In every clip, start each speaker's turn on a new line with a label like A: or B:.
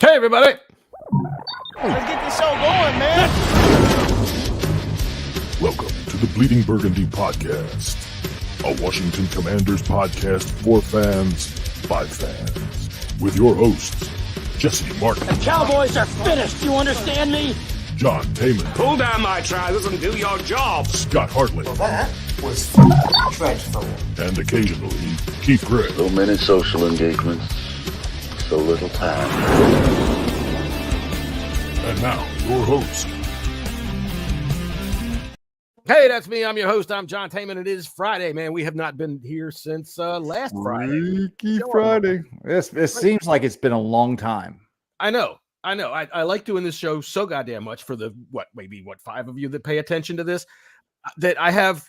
A: Hey, everybody.
B: Let's get this show going, man.
C: Welcome to the Bleeding Burgundy podcast, a Washington Commanders podcast for fans by fans, with your hosts, Jessy Martin.
D: The Cowboys are finished, you understand me?
C: John Taman.
E: Pull down my trousers and do your job.
C: Scott Hartley.
F: Well, that was dreadful.
C: And occasionally, Keith Gregg.
G: So many social engagements, so little time.
C: And now, your host.
A: Hey, that's me. I'm your host. I'm John Taman. It is Friday, man. We have not been here since last Friday.
H: Freaky Friday. It seems like it's been a long time.
A: I know. I like doing this show so goddamn much for the, maybe 5 of you that pay attention to this, that I have,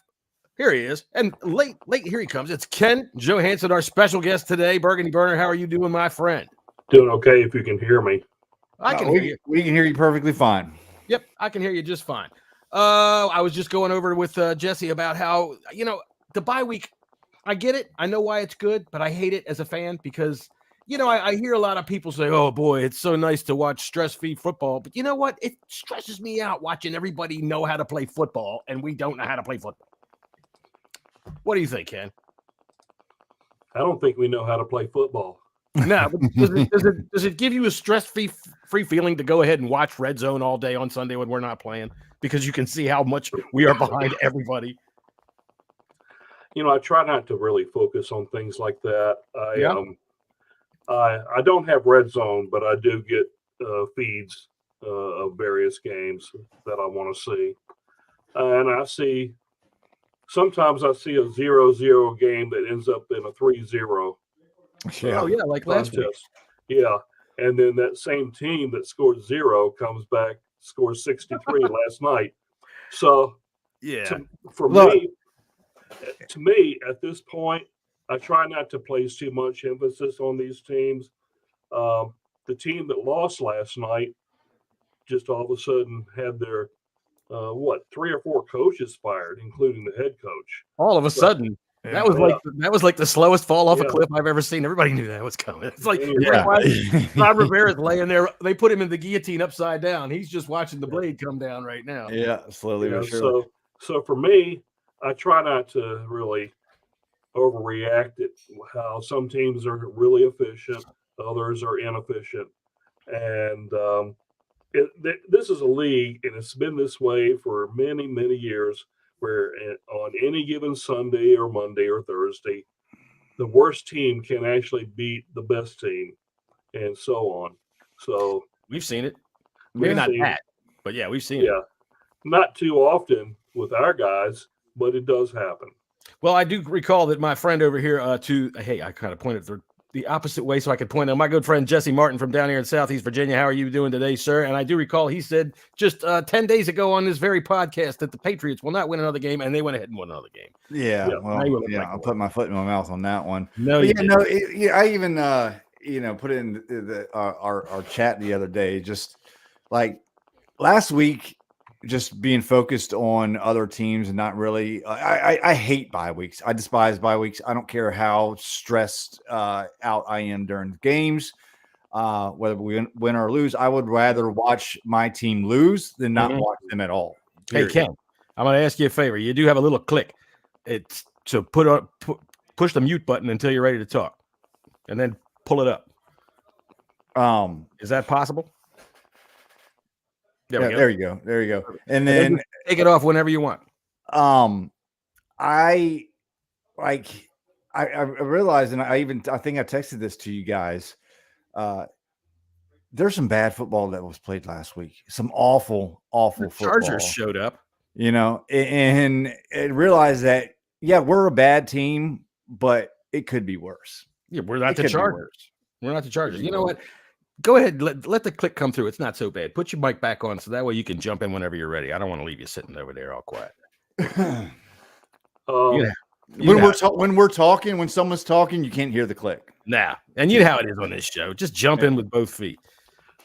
A: here he is, and late, here he comes. It's Ken Johanssen, our special guest today. Burgundy Burner, how are you doing, my friend?
I: Doing okay if you can hear me.
A: I can hear you.
H: We can hear you perfectly fine.
A: Yep, I can hear you just fine. I was just going over with Jessy about how, the bye week, I get it. I know why it's good, but I hate it as a fan because, I hear a lot of people say, oh, boy, it's so nice to watch stress-free football. But you know what? It stresses me out watching everybody know how to play football, and we don't know how to play football. What do you think, Ken?
I: I don't think we know how to play football.
A: No, but does it give you a stress-free feeling to go ahead and watch Red Zone all day on Sunday when we're not playing? Because you can see how much we are behind everybody.
I: I try not to really focus on things like that. I don't have Red Zone, but I do get feeds of various games that I want to see. And sometimes I see a 0-0 game that ends up in a 3-0.
H: Yeah.
A: Oh, yeah, like last week.
I: Yeah. And then that same team that scored 0 comes back, scores 63 last night. So,
A: yeah,
I: to me, at this point, I try not to place too much emphasis on these teams. The team that lost last night just all of a sudden had their 3 or 4 coaches fired, including the head coach.
A: All of a sudden. That was like the slowest fall off a cliff I've ever seen. Everybody knew that was coming. It's like Rod Rivera's laying there. They put him in the guillotine upside down. He's just watching the blade come down right now.
H: Yeah, slowly but surely.
I: So for me, I try not to really overreact at how some teams are really efficient, others are inefficient, and this is a league, and it's been this way for many, many years. Where on any given Sunday or Monday or Thursday, the worst team can actually beat the best team, and so on. So
A: we've seen it. Maybe not that, but yeah, we've seen it.
I: Yeah, not too often with our guys, but it does happen.
A: Well, I do recall that my friend over here, I kind of pointed the opposite way so I could point out my good friend Jessy Martin from down here in Southeast Virginia. How are you doing today, sir? And I do recall he said just 10 days ago on this very podcast that the Patriots will not win another game, and they went ahead and won another game.
H: Yeah, I'll put my foot in my mouth on that one. I even put it in our chat the other day, just like last week, just being focused on other teams and not really. I hate bye weeks. I despise bye weeks. I don't care how stressed out I am during games, whether we win or lose. I would rather watch my team lose than not watch them at all. Period.
A: Hey, Ken, I'm going to ask you a favor. You do have a little click. It's to push the mute button until you're ready to talk, and then pull it up. Is that possible?
H: There you go. And then
A: take it off whenever you want.
H: I realized, and I think I texted this to you guys. There's some bad football that was played last week. Some awful football.
A: Chargers showed up,
H: and realized that we're a bad team, but it could be worse.
A: Yeah, we're not the Chargers. We're not the Chargers. You know what? Go ahead, let the click come through. It's not so bad. Put your mic back on so that way you can jump in whenever you're ready. I don't want to leave you sitting over there all quiet.
H: When we're talking, when someone's talking, you can't hear the click.
A: Nah, and you know how it is on this show. Just jump in with both feet.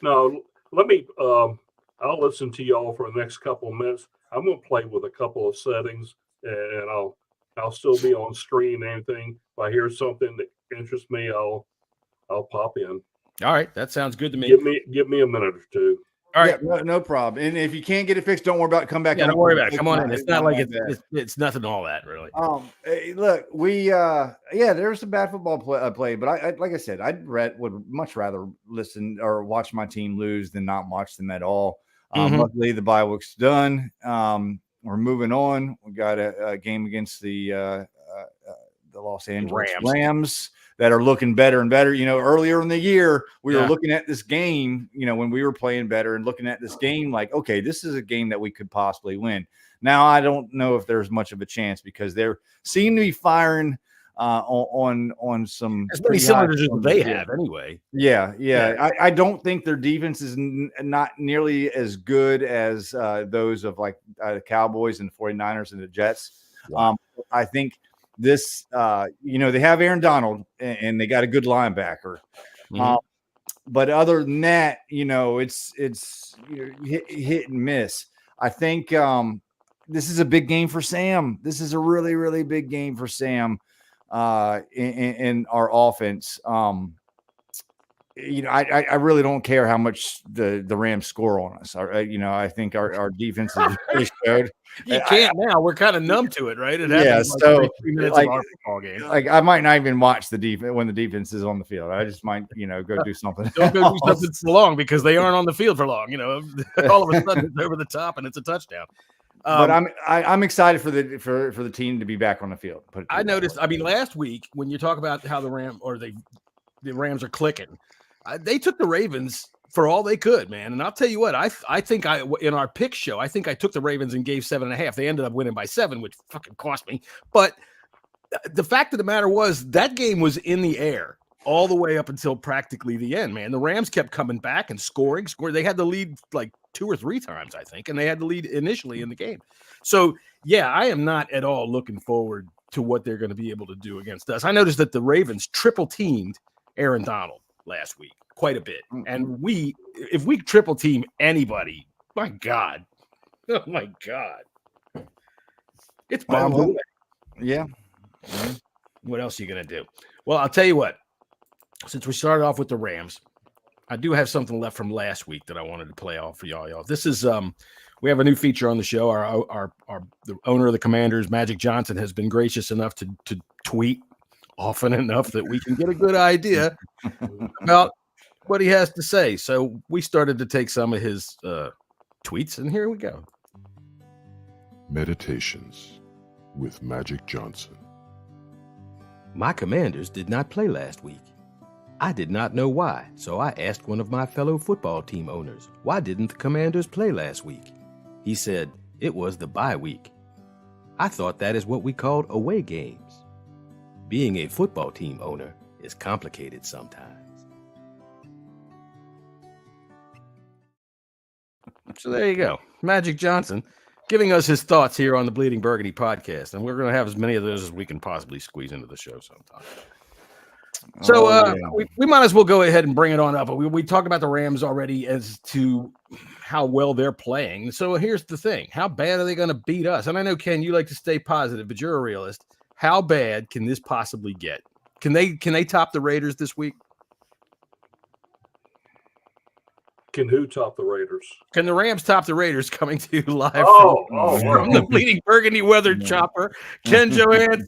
I: No, let me. I'll listen to y'all for the next couple of minutes. I'm going to play with a couple of settings, and I'll still be on screen. Anything if I hear something that interests me, I'll pop in.
A: All right, that sounds good to me.
I: Give me a minute or two.
A: All right,
H: no problem. And if you can't get it fixed, don't worry about it. Come back.
A: Yeah, don't worry about it. Come on in.
H: It's
A: It's not like it's nothing all that really.
H: Hey, look, we there's some bad football play, but I like I said, would much rather listen or watch my team lose than not watch them at all. Luckily, the bye week's done. We're moving on. We got a game against the Los Angeles Rams that are looking better and better. You know, earlier in the year, we were looking at this game, you know, when we were playing better and looking at this game like, okay, this is a game that we could possibly win. Now, I don't know if there's much of a chance because they seem to be firing on some
A: as many cylinders as they have anyway.
H: Yeah. I don't think their defense is not nearly as good as those of like the Cowboys and the 49ers and the Jets. Wow. I think this, they have Aaron Donald and they got a good linebacker. But other than that, it's hit and miss. I think this is a big game for Sam. This is a really, really big game for Sam in our offense. I really don't care how much the Rams score on us. I think our defense is really good.
A: You can't now. We're kind of numb to it, right?
H: So 3 minutes of our football game. Like I might not even watch the defense when the defense is on the field. I just might, go do something.
A: Don't go do something for long because they aren't on the field for long. All of a sudden it's over the top and it's a touchdown.
H: But I'm excited for the team to be back on the field.
A: I noticed. I mean, last week when you talk about how the Rams are clicking, they took the Ravens for all they could, man. And I'll tell you what, I think in our pick show, I think I took the Ravens and gave 7.5. They ended up winning by 7, which fucking cost me. But the fact of the matter was that game was in the air all the way up until practically the end, man. The Rams kept coming back and scoring. They had the lead like 2 or 3 times, I think, and they had the lead initially in the game. So, yeah, I am not at all looking forward to what they're going to be able to do against us. I noticed that the Ravens triple teamed Aaron Donald last week quite a bit. And if we triple team anybody, my God. Oh, my God. It's bad.
H: Yeah.
A: What else are you going to do? Well, I'll tell you what. Since we started off with the Rams, I do have something left from last week that I wanted to play off for y'all. This is we have a new feature on the show. The owner of the Commanders, Magic Johnson, has been gracious enough to tweet often enough that we can get a good idea about what he has to say. So we started to take some of his tweets, and here we go.
C: Meditations with Magic Johnson.
J: My Commanders did not play last week. I did not know why, so I asked one of my fellow football team owners, why didn't the Commanders play last week? He said, it was the bye week. I thought that is what we called away games. Being a football team owner is complicated sometimes.
A: So there you go. Magic Johnson giving us his thoughts here on the Bleeding Burgundy podcast. And we're going to have as many of those as we can possibly squeeze into the show sometime. So we might as well go ahead and bring it on up. We talked about the Rams already as to how well they're playing. So here's the thing. How bad are they going to beat us? And I know, Ken, you like to stay positive, but you're a realist. How bad can this possibly get? Can they top the Raiders this week?
I: Can who top the Raiders?
A: Can the Rams top the Raiders? Coming to you live from the Bleeding Burgundy weather chopper, Ken Johanssen.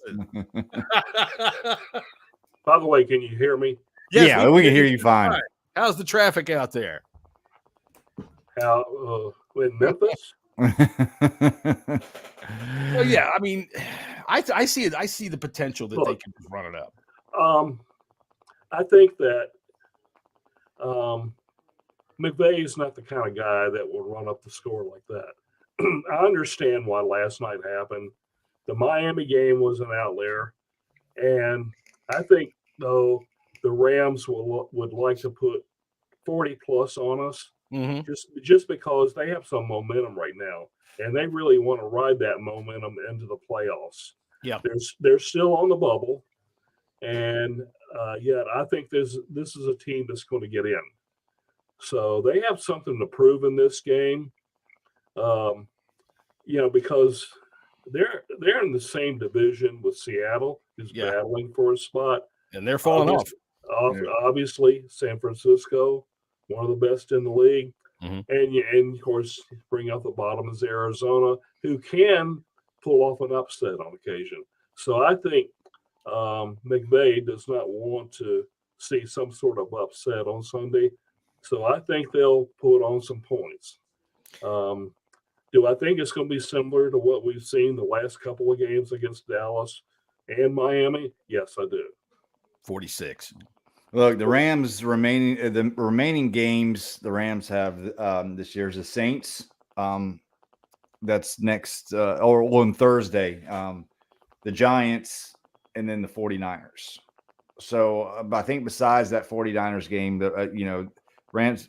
I: By the way, can you hear me?
A: Yes,
H: yeah, we can hear you fine.
A: Right. How's the traffic out there?
I: In Memphis?
A: Well, yeah, I mean, I see it. I see the potential that they can run it up.
I: I think that McVay is not the kind of guy that will run up the score like that. I understand why last night happened. The Miami game was an outlier, and I think though the Rams would like to put 40 plus on us, just because they have some momentum right now, and they really want to ride that momentum into the playoffs.
A: Yeah,
I: they're still on the bubble, and yet I think this is a team that's going to get in. So they have something to prove in this game, because they're in the same division with Seattle, who's battling for a spot.
A: And they're falling off.
I: Obviously, San Francisco, one of the best in the league. And of course, bring out the bottom is Arizona, who can pull off an upset on occasion. So I think McVay does not want to see some sort of upset on Sunday. So I think they'll put on some points. Do I think it's going to be similar to what we've seen the last couple of games against Dallas and Miami? Yes, I do.
A: 46.
H: Look, the remaining games the Rams have this year is the Saints. That's next or on Thursday. The Giants and then the 49ers. So I think besides that 49ers game, Rams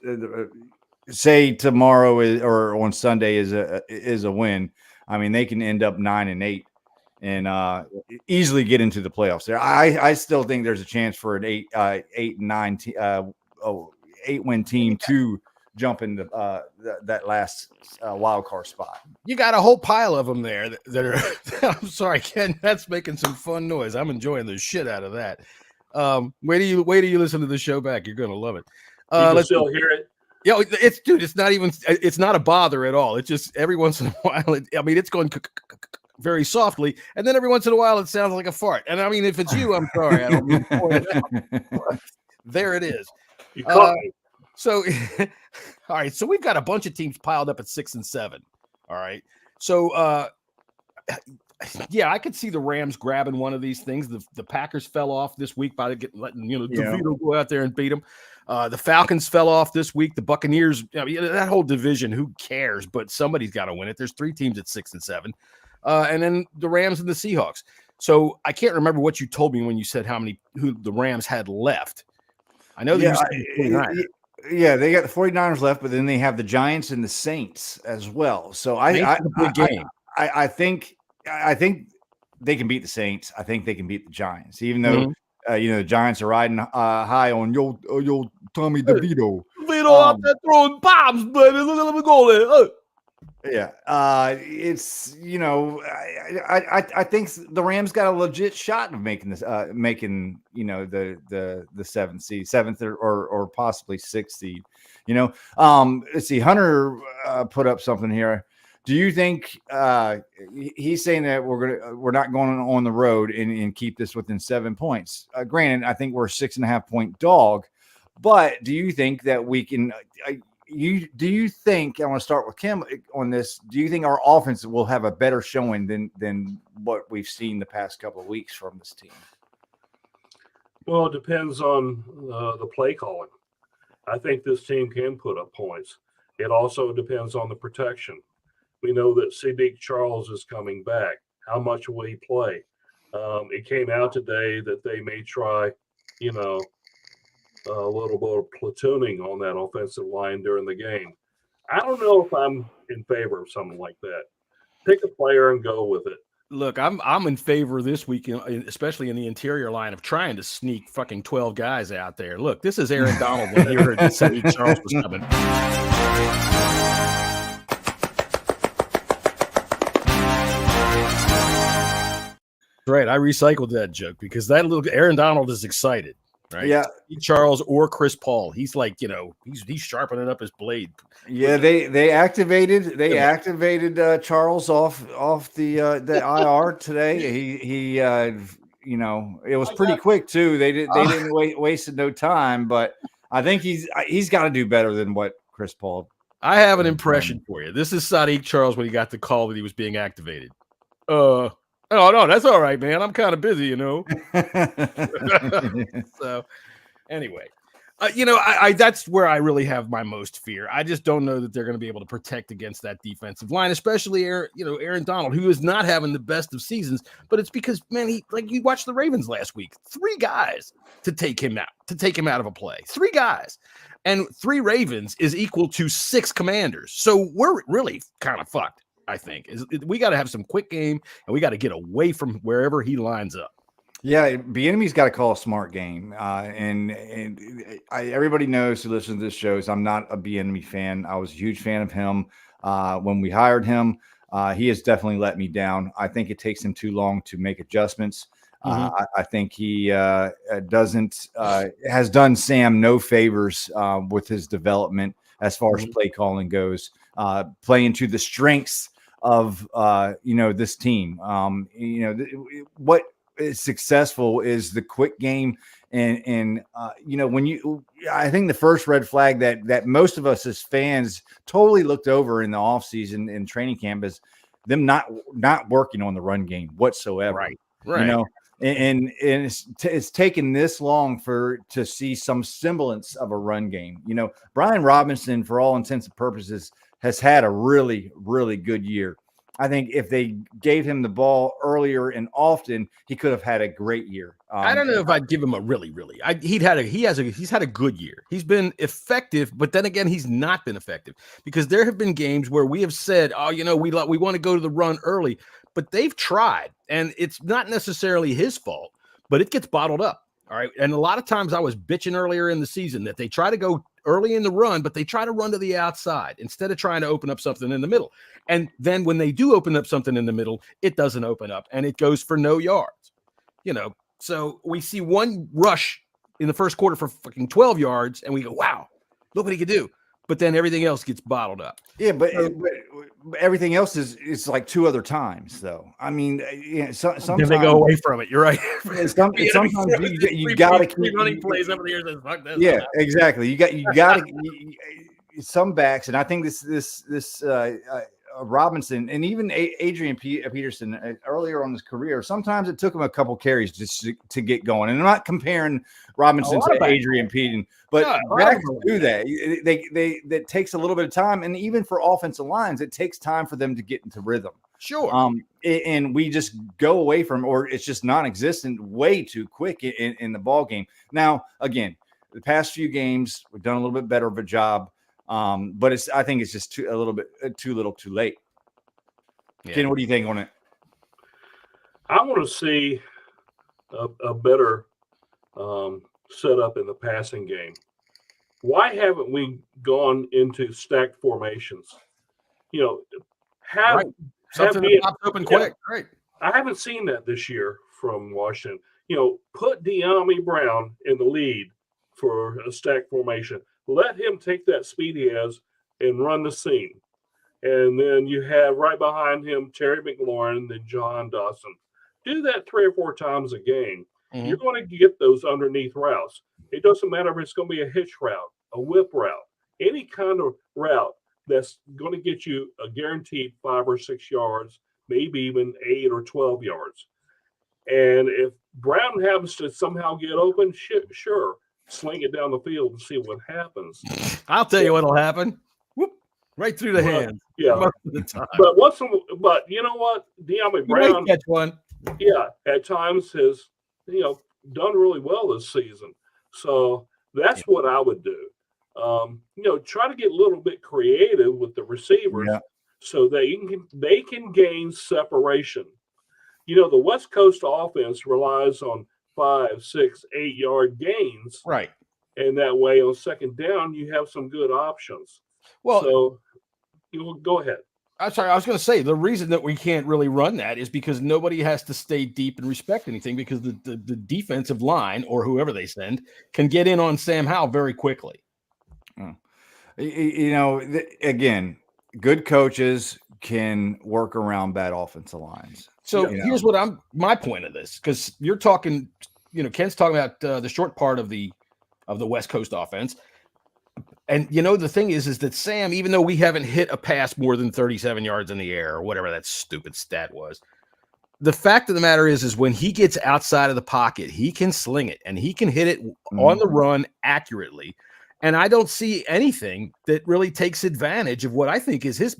H: say tomorrow or on Sunday is a win. I mean, they can end up 9-8 and easily get into the playoffs there. I still think there's a chance for an 8-win team to jump into that last wild card spot.
A: You got a whole pile of them there that are. I'm sorry, Ken. That's making some fun noise. I'm enjoying the shit out of that. Wait till you listen to the show back. You're gonna love it.
I: Let's still hear it.
A: Yeah, it's not a bother at all. It's just every once in a while. It's going very softly, and then every once in a while it sounds like a fart. And I mean, if it's you, I'm sorry. I don't mean to point it out. There it is.
I: You caught me.
A: So, all right. So we've got a bunch of teams piled up at 6 and 7. All right. So, yeah, I could see the Rams grabbing one of these things. The Packers fell off this week by letting DeVito go out there and beat them. The Falcons fell off this week. The Buccaneers, that whole division, who cares? But somebody's got to win it. There's 3 teams at 6 and 7. And then the Rams and the Seahawks. So I can't remember what you told me when you said who the Rams had left. I know they
H: they got the 49ers left, but then they have the Giants and the Saints as well. So I think they can beat the Saints. I think they can beat the Giants, even though the Giants are riding high on your Tommy DeVito.
A: Vito out there throwing bombs, baby. Look at him go there.
H: Yeah, it's I think the Rams got a legit shot of making this, the 7th or possibly 6th seed. Let's see. Hunter put up something here. Do you think he's saying that we're not going on the road and keep this within 7 points? Granted, I think we're a 6.5 point dog, but do you think that we can? Do you think, I want to start with Kim on this, do you think our offense will have a better showing than what we've seen the past couple of weeks from this team?
I: Well, it depends on the play calling. I think this team can put up points. It also depends on the protection. We know that Sadiq Charles is coming back. How much will he play? It came out today that they may try, a little bit of platooning on that offensive line during the game. I don't know if I'm in favor of something like that. Pick a player and go with it.
A: Look, I'm in favor this week, especially in the interior line, of trying to sneak fucking 12 guys out there. Look, this is Aaron Donald when he heard that Sadiq Charles was coming. Right, I recycled that joke because that little Aaron Donald is excited. Right? Yeah, Charles or Chris Paul. He's like, he's sharpening up his blade.
H: Yeah, they activated Charles off the IR today. He it was pretty quick too. They didn't wasted no time, but I think he's got to do better than what Chris Paul.
A: I have an impression for you. This is Sadiq Charles when he got the call that he was being activated. Oh, no, that's all right, man. I'm kind of busy, So, anyway, that's where I really have my most fear. I just don't know that they're going to be able to protect against that defensive line, especially Aaron Donald, who is not having the best of seasons. But it's because, man, you watched the Ravens last week. 3 guys to take him out of a play. 3 guys. And 3 Ravens is equal to 6 Commanders. So we're really kind of fucked. I think we got to have some quick game and we got to get away from wherever he lines up.
H: Yeah, Bieniemy's got to call a smart game. Everybody knows who listens to this shows I'm not a Bieniemy fan. I was a huge fan of him when we hired him. He has definitely let me down. I think it takes him too long to make adjustments. I think he has done Sam no favors with his development as far as play calling goes, playing to the strengths of this team. What is successful is the quick game. And I think the first red flag that most of us as fans totally looked over in the offseason in training camp is them not working on the run game whatsoever.
A: Right.
H: And it's taken this long to see some semblance of a run game. Brian Robinson, for all intents and purposes, has had a really, really good year. I think if they gave him the ball earlier and often, he could have had a great year.
A: I don't know if I'd give him a really. He's had a good year. He's been effective, but then again, he's not been effective because there have been games where we have said, we want to go to the run early, but they've tried, and it's not necessarily his fault, but it gets bottled up. All right. And a lot of times I was bitching earlier in the season that they try to go early in the run, but they try to run to the outside instead of trying to open up something in the middle. And then when they do open up something in the middle, it doesn't open up and it goes for no yards. So we see one rush in the first quarter for fucking 12 yards and we go, wow, look what he could do. But then everything else gets bottled up.
H: Yeah, but everything else is like two other times, though. I mean, sometimes
A: they go away from it. You're right.
H: Sometimes you got to keep
A: running plays over the years. Fuck this.
H: Yeah, exactly. You got to some backs, and I think this Robinson and even Adrian Peterson earlier on his career, sometimes it took him a couple carries just to get going. And I'm not comparing Robinson to Adrian Peterson, but backs do that. That takes a little bit of time, and even for offensive lines, it takes time for them to get into rhythm.
A: Sure.
H: And we just go away from, or it's just non-existent way too quick in the ball game. Now, again, the past few games we've done a little bit better of a job. But I think it's just a little bit too little, too late. Yeah. Ken, what do you think on it?
I: I want to see a better setup in the passing game. Why haven't we gone into stacked formations?
A: Something that pops open quick. Right.
I: I haven't seen that this year from Washington. Put De'Ami Brown in the lead for a stacked formation. Let him take that speed he has and run the seam. And then you have right behind him Terry McLaurin, then John Dawson. Do that 3 or 4 times a game. Mm-hmm. You're going to get those underneath routes. It doesn't matter if it's going to be a hitch route, a whip route, any kind of route that's going to get you a guaranteed 5 or 6 yards, maybe even 8 or 12 yards. And if Brown happens to somehow get open, sure. Sling it down the field and see what happens.
A: I'll tell you what'll happen. Whoop, right through the hands.
I: Yeah. Most of the time. But you know what? De'Ami Brown
A: catch one.
I: Yeah, at times has done really well this season. So that's what I would do. Try to get a little bit creative with the receivers so they can gain separation. The West Coast offense relies on 5, 6, 8 yard gains.
A: Right.
I: And that way on second down, you have some good options. Well, so go ahead.
A: I'm sorry. I was going to say the reason that we can't really run that is because nobody has to stay deep and respect anything because the defensive line or whoever they send can get in on Sam Howell very quickly.
H: Again, good coaches can work around bad offensive lines.
A: So here's what my point of this, because you're talking, Ken's talking about the short part of the West Coast offense. And, the thing is that Sam, even though we haven't hit a pass more than 37 yards in the air or whatever that stupid stat was, the fact of the matter is when he gets outside of the pocket, he can sling it and he can hit it on the run accurately. And I don't see anything that really takes advantage of what I think is his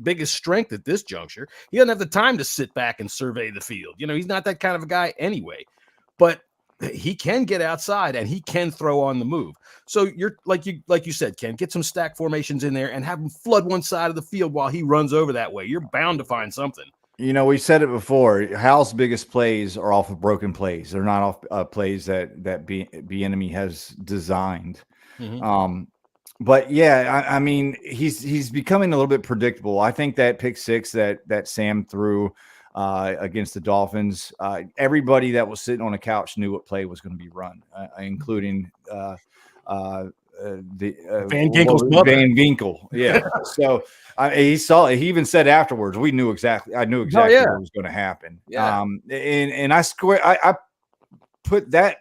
A: biggest strength at this juncture. He doesn't have the time to sit back and survey the field. He's not that kind of a guy anyway. But he can get outside and he can throw on the move. So you're like you said, Ken, get some stack formations in there and have him flood one side of the field while he runs over that way. You're bound to find something.
H: We said it before. Hal's biggest plays are off of broken plays. They're not off plays that Bieniemy has designed. Mm-hmm. But I mean, he's becoming a little bit predictable. I think that pick 6 that Sam threw against the Dolphins. Everybody that was sitting on the couch knew what play was going to be run, including Van
A: Ginkel's mother.
H: Van Ginkel. Yeah. So he even said afterwards, I knew exactly what was going to happen.
A: Yeah.
H: And I put that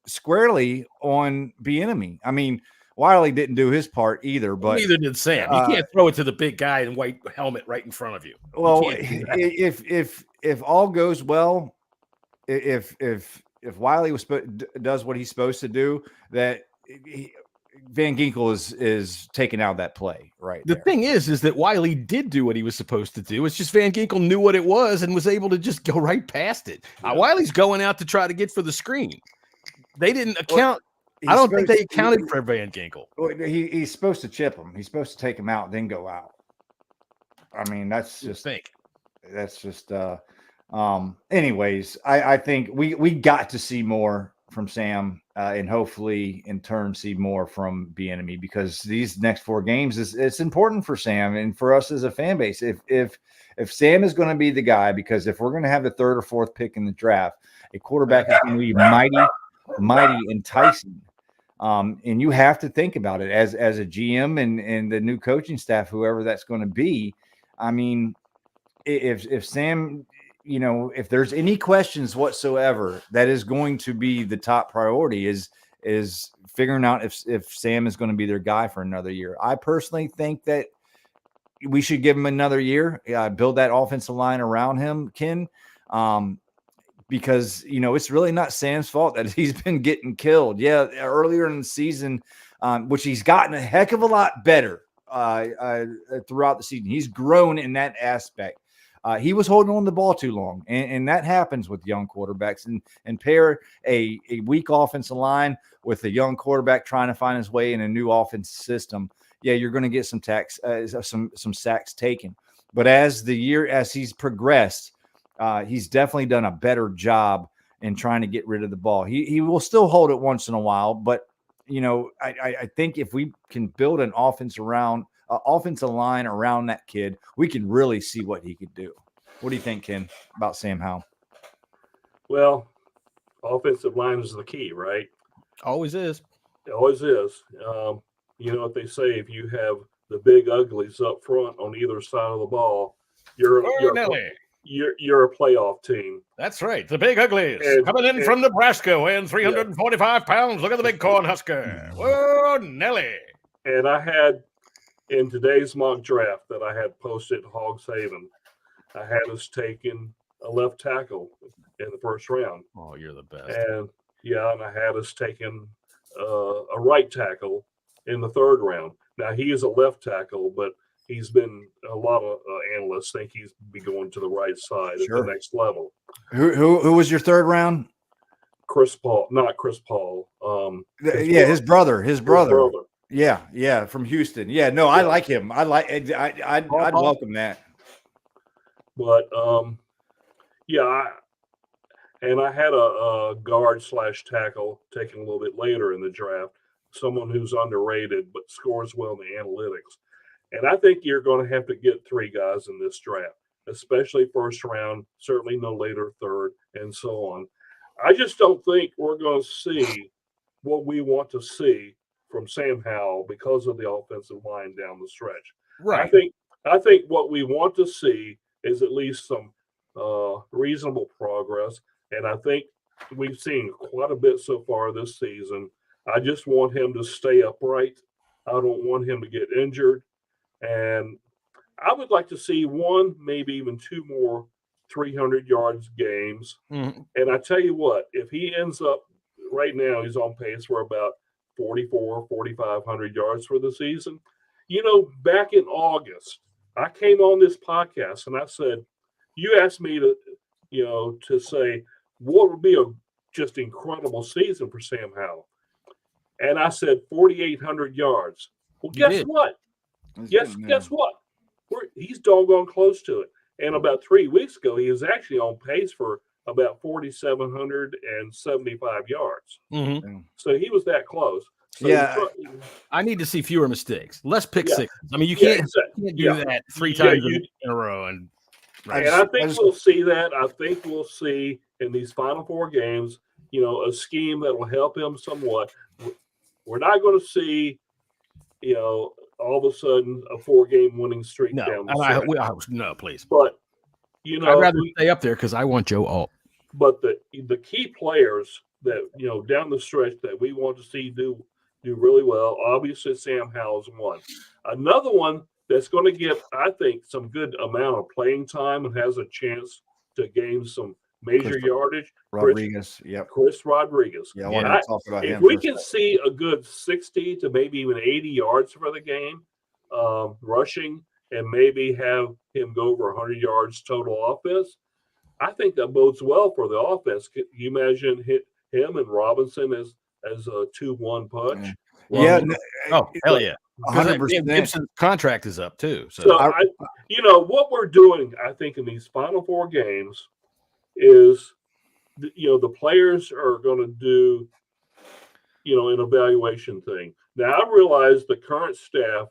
H: squarely on Bieniemy. I mean, Wiley didn't do his part either, but
A: neither did Sam. You can't throw it to the big guy in white helmet right in front of you.
H: Well, if all goes well, if Wiley does what he's supposed to do, that Van Ginkel is taken out of that play, right?
A: The thing is that Wiley did do what he was supposed to do. It's just Van Ginkel knew what it was and was able to just go right past it. Yeah. Wiley's going out to try to get for the screen. They didn't account. I don't think they accounted for Van Ginkel.
H: He's supposed to chip him. He's supposed to take him out, then go out. I mean, anyways, I think we got to see more from Sam, and hopefully in turn see more from Bieniemy, because these next 4 games it's important for Sam and for us as a fan base. If Sam is going to be the guy, because if we're going to have the 3rd or 4th pick in the draft, a quarterback is going to be mighty enticing. And you have to think about it as a GM and the new coaching staff, whoever that's going to be. I mean, if Sam, if there's any questions whatsoever, that is going to be the top priority is figuring out if Sam is going to be their guy for another year. I personally think that we should give him another year, build that offensive line around him, Ken. Because, it's really not Sam's fault that he's been getting killed. Yeah, earlier in the season, which he's gotten a heck of a lot better throughout the season. He's grown in that aspect. He was holding on the ball too long, and that happens with young quarterbacks. And pair a weak offensive line with a young quarterback trying to find his way in a new offensive system. Yeah, you're going to get some sacks taken. But as he's progressed, he's definitely done a better job in trying to get rid of the ball. He will still hold it once in a while, but I think if we can build an offensive line around that kid, we can really see what he could do. What do you think, Ken, about Sam Howell?
I: Well, offensive line is the key, right?
A: Always is.
I: It always is. You know what they say: if you have the big uglies up front on either side of the ball, you're a playoff team.
A: That's right. The big uglies coming in from Nebraska, weighing 345 pounds. Look at the big corn husker. Whoa, Nelly.
I: And I had, in today's mock draft that I had posted at Hogs Haven, I had us taking a left tackle in the first round.
A: Oh, you're the best.
I: And I had us taking a right tackle in the 3rd round. Now, he is a left tackle, but he's been, a lot of analysts think he's be going to the right side at the next level.
H: Who was your 3rd round?
I: Not Chris Paul.
H: His brother. Yeah, from Houston. Yeah, no, I like him. I'd welcome that.
I: But I had a guard / tackle taken a little bit later in the draft, someone who's underrated but scores well in the analytics. And I think you're going to have to get 3 guys in this draft, especially first round, certainly no later 3rd, and so on. I just don't think we're going to see what we want to see from Sam Howell because of the offensive line down the stretch.
A: Right.
I: I think what we want to see is at least some reasonable progress, and I think we've seen quite a bit so far this season. I just want him to stay upright. I don't want him to get injured. And I would like to see 1, maybe even 2 more 300 yards games. Mm-hmm. And I tell you what, if he ends up right now, he's on pace for about 4,500 yards for the season. Back in August, I came on this podcast and I said, you asked me to say what would be a just incredible season for Sam Howell. And I said 4,800 yards. Well, guess what? Guess what? He's doggone close to it. And about 3 weeks ago, he was actually on pace for about 4,775 yards.
A: Mm-hmm.
I: So he was that close. So
A: I need to see fewer mistakes, less pick sixes. I mean, you can't do that 3 times in a row. And
I: And I think we'll see that. I think we'll see in these final 4 games, a scheme that will help him somewhat. We're not going to see, all of a sudden a 4-game winning streak down the stretch.
A: No, please.
I: But
A: I'd rather stay up there because I want Joe Alt.
I: But the key players that down the stretch that we want to see do really well, obviously Sam Howell's one. Another one that's going to get, I think, some good amount of playing time and has a chance to gain some major yardage.
H: Rodriguez,
I: Chris Rodriguez.
H: Yeah, I want to talk about him.
I: If we can see a good 60 to maybe even 80 yards for the game, rushing, and maybe have him go over 100 yards total offense, I think that bodes well for the offense. Can you imagine him and Robinson as a 2-1 punch?
H: Yeah.
A: Hell yeah.
H: 100%.
A: Gibson's contract is up too. So
I: what we're doing, I think, in these final 4 games is, the players are going to do, an evaluation thing. Now, I realize the current staff,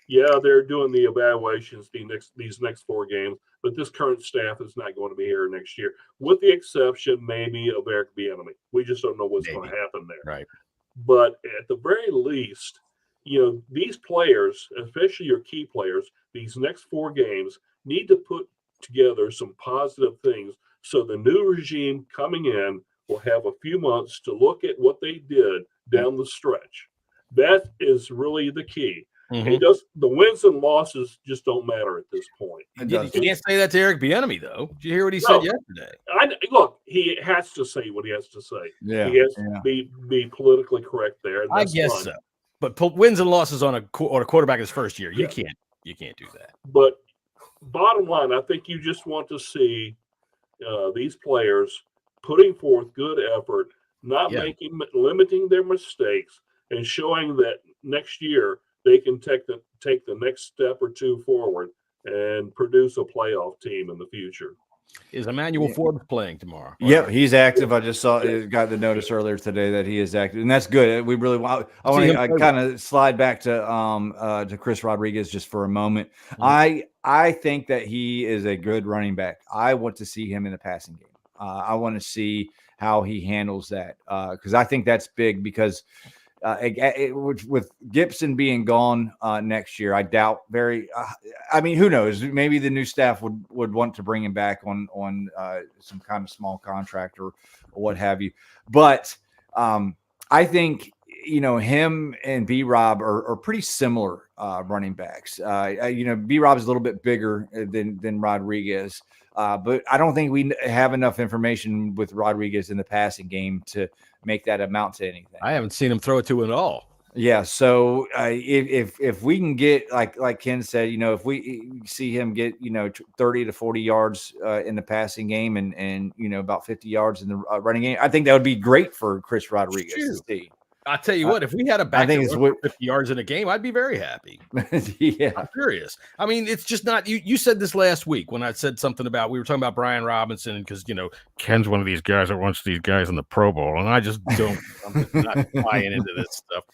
I: they're doing the evaluations these next 4 games, but this current staff is not going to be here next year, with the exception maybe of Eric Bieniemy. We just don't know what's going to happen there.
A: Right.
I: But at the very least, these players, especially your key players, these next 4 games need to put together some positive things so the new regime coming in will have a few months to look at what they did down the stretch. That is really the key.
A: Mm-hmm.
I: The wins and losses just don't matter at this point.
A: You can't say that to Eric Bieniemy, though. Did you hear what he said yesterday?
I: Look, he has to say what he has to say.
H: Yeah,
I: he has to be politically correct there.
A: I guess so. But wins and losses on a quarterback his first year, you can't do that.
I: But bottom line, I think you just want to see these players putting forth good effort, not limiting their mistakes, and showing that next year they can take the next step or 2 forward and produce a playoff team in the future.
A: Is Emmanuel Forbes playing tomorrow?
H: Yep, he's active. I just got the notice earlier today that he is active, and that's good. We really want. I want to kind of slide back to Chris Rodriguez just for a moment. Mm-hmm. I think that he is a good running back. I want to see him in the passing game. I want to see how he handles that because I think that's big because. With Gibson being gone next year, I doubt very. Who knows? Maybe the new staff would want to bring him back on some kind of small contract or what have you. But I think him and B-Rob are pretty similar running backs. B-Rob is a little bit bigger than Rodriguez, but I don't think we have enough information with Rodriguez in the passing game to make that amount to anything.
A: I haven't seen him throw it to it at all.
H: Yeah, so if we can get like Ken said, if we see him get 30 to 40 yards in the passing game and about 50 yards in the running game, I think that would be great for Chris Rodriguez to see.
A: I'll tell you what, if we had a back 50 yards in a game, I'd be very happy.
H: Yeah.
A: I'm curious. I mean, it's just not you said this last week when I said something about we were talking about Brian Robinson because Ken's one of these guys that wants these guys in the Pro Bowl, and I just don't I'm just not buying into this stuff.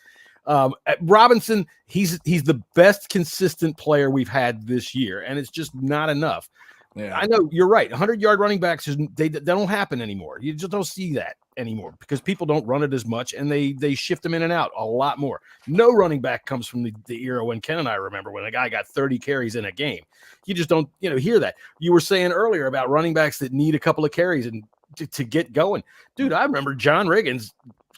A: Robinson, he's the best consistent player we've had this year, and it's just not enough. Yeah. I know you're right. 100-yard running backs they don't happen anymore. You just don't see that anymore because people don't run it as much, and they shift them in and out a lot more. No running back comes from the era when Ken and I remember when a guy got 30 carries in a game. You just don't hear that. You were saying earlier about running backs that need a couple of carries and to get going. Dude, I remember John Riggins.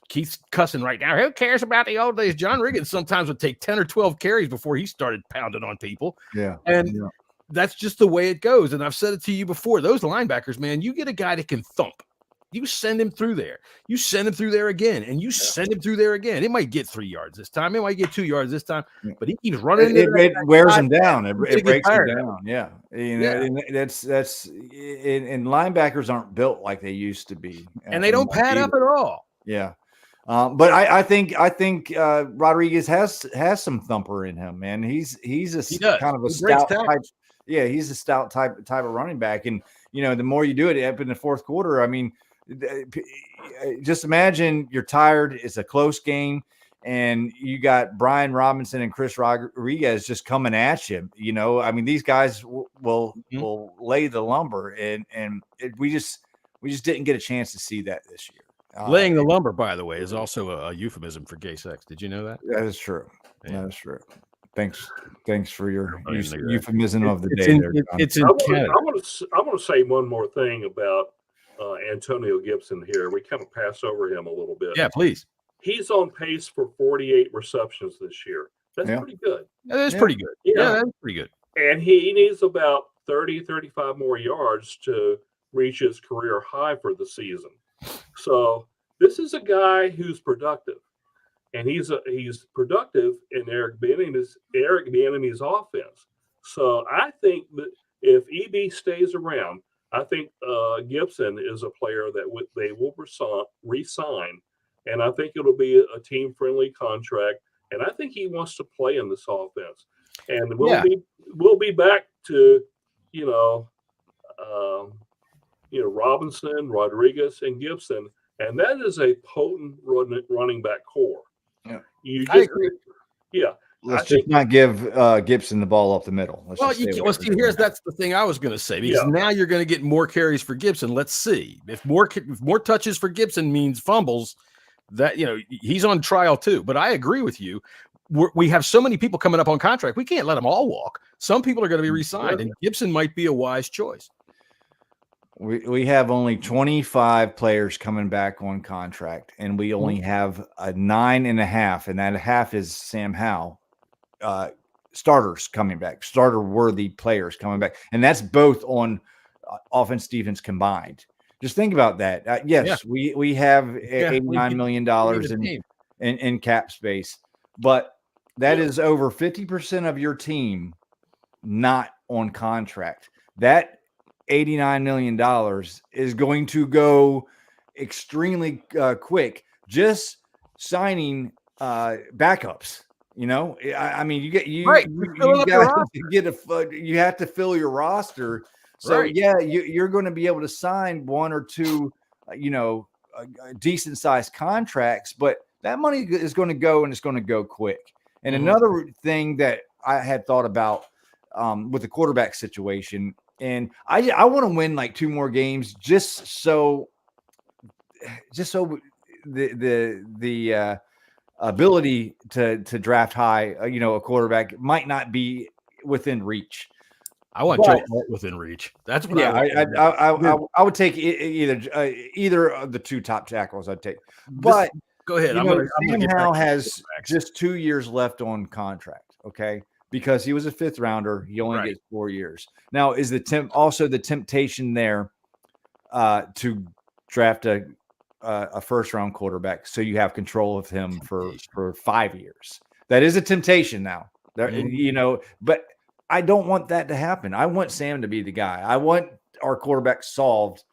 A: Keith's cussing right now. Who cares about the old days? John Riggins sometimes would take 10 or 12 carries before he started pounding on people.
H: Yeah.
A: And that's just the way it goes. And I've said it to you before. Those linebackers, man, you get a guy that can thump. You send him through there. You send him through there again. And you send him through there again. It might get 3 yards this time. It might get 2 yards this time. But he keeps running.
H: It wears him down. It breaks him down. Yeah. And that's and linebackers aren't built like they used to be.
A: And they don't pad up at all.
H: Yeah. But I think Rodriguez has some thumper in him, man. He's kind of a stout type. Yeah, he's a stout type of running back, and the more you do it up in the fourth quarter, I mean, just imagine you're tired. It's a close game, and you got Brian Robinson and Chris Rodriguez just coming at you. I mean, these guys will lay the lumber, and we just didn't get a chance to see that this year.
A: Laying the lumber, by the way, is also a euphemism for gay sex. Did you know that?
H: That is true. Yeah. That is true. Thanks for your euphemism of the
A: it's
H: day.
A: It's in Canada.
I: I want to say one more thing about Antonio Gibson here. We kind of pass over him a little bit.
A: Yeah, please.
I: He's on pace for 48 receptions this year. That's pretty good.
A: That is pretty good. Yeah, that's pretty good.
I: And he needs about 30, 35 more yards to reach his career high for the season. So this is a guy who's productive, and he's productive in Eric Bieniemy's offense. So I think that if EB stays around, I think Gibson is a player that they will re-sign, and I think it'll be a team-friendly contract. And I think he wants to play in this offense. And we'll be back to Robinson, Rodriguez, and Gibson, and that is a potent running back core.
H: Yeah,
A: I agree.
I: Yeah,
H: let's just not give Gibson the ball up the middle.
A: That's the thing I was going to say, because now you're going to get more carries for Gibson. Let's see if more touches for Gibson means fumbles. That he's on trial too. But I agree with you. We have so many people coming up on contract. We can't let them all walk. Some people are going to be re-signed, and Gibson might be a wise choice.
H: We have only 25 players coming back on contract, and we only have a 9.5, and that half is Sam Howell starters coming back, starter-worthy players coming back, and that's both on offense, defense combined. Just think about that. We have $89 million in cap space, but that is over 50% of your team not on contract. That $89 million is going to go extremely quick. Just signing backups. I mean, you have to fill your roster. So you're going to be able to sign one or two, decent sized contracts, but that money is going to go, and it's going to go quick. And another thing that I had thought about with the quarterback situation, and I want to win like 2 more games just so the ability to draft high, a quarterback might not be within reach.
A: I want Joe Alt within reach. That's what
H: I would take either of the 2 top tackles. I'd take, but
A: go ahead.
H: Sam Howell has just 2 years left on contract. Okay, because he was a 5th rounder, he only gets 4 years. Now, is also the temptation there to draft a first-round quarterback so you have control of him for 5 years? That is a temptation now. But I don't want that to happen. I want Sam to be the guy. I want our quarterback solved,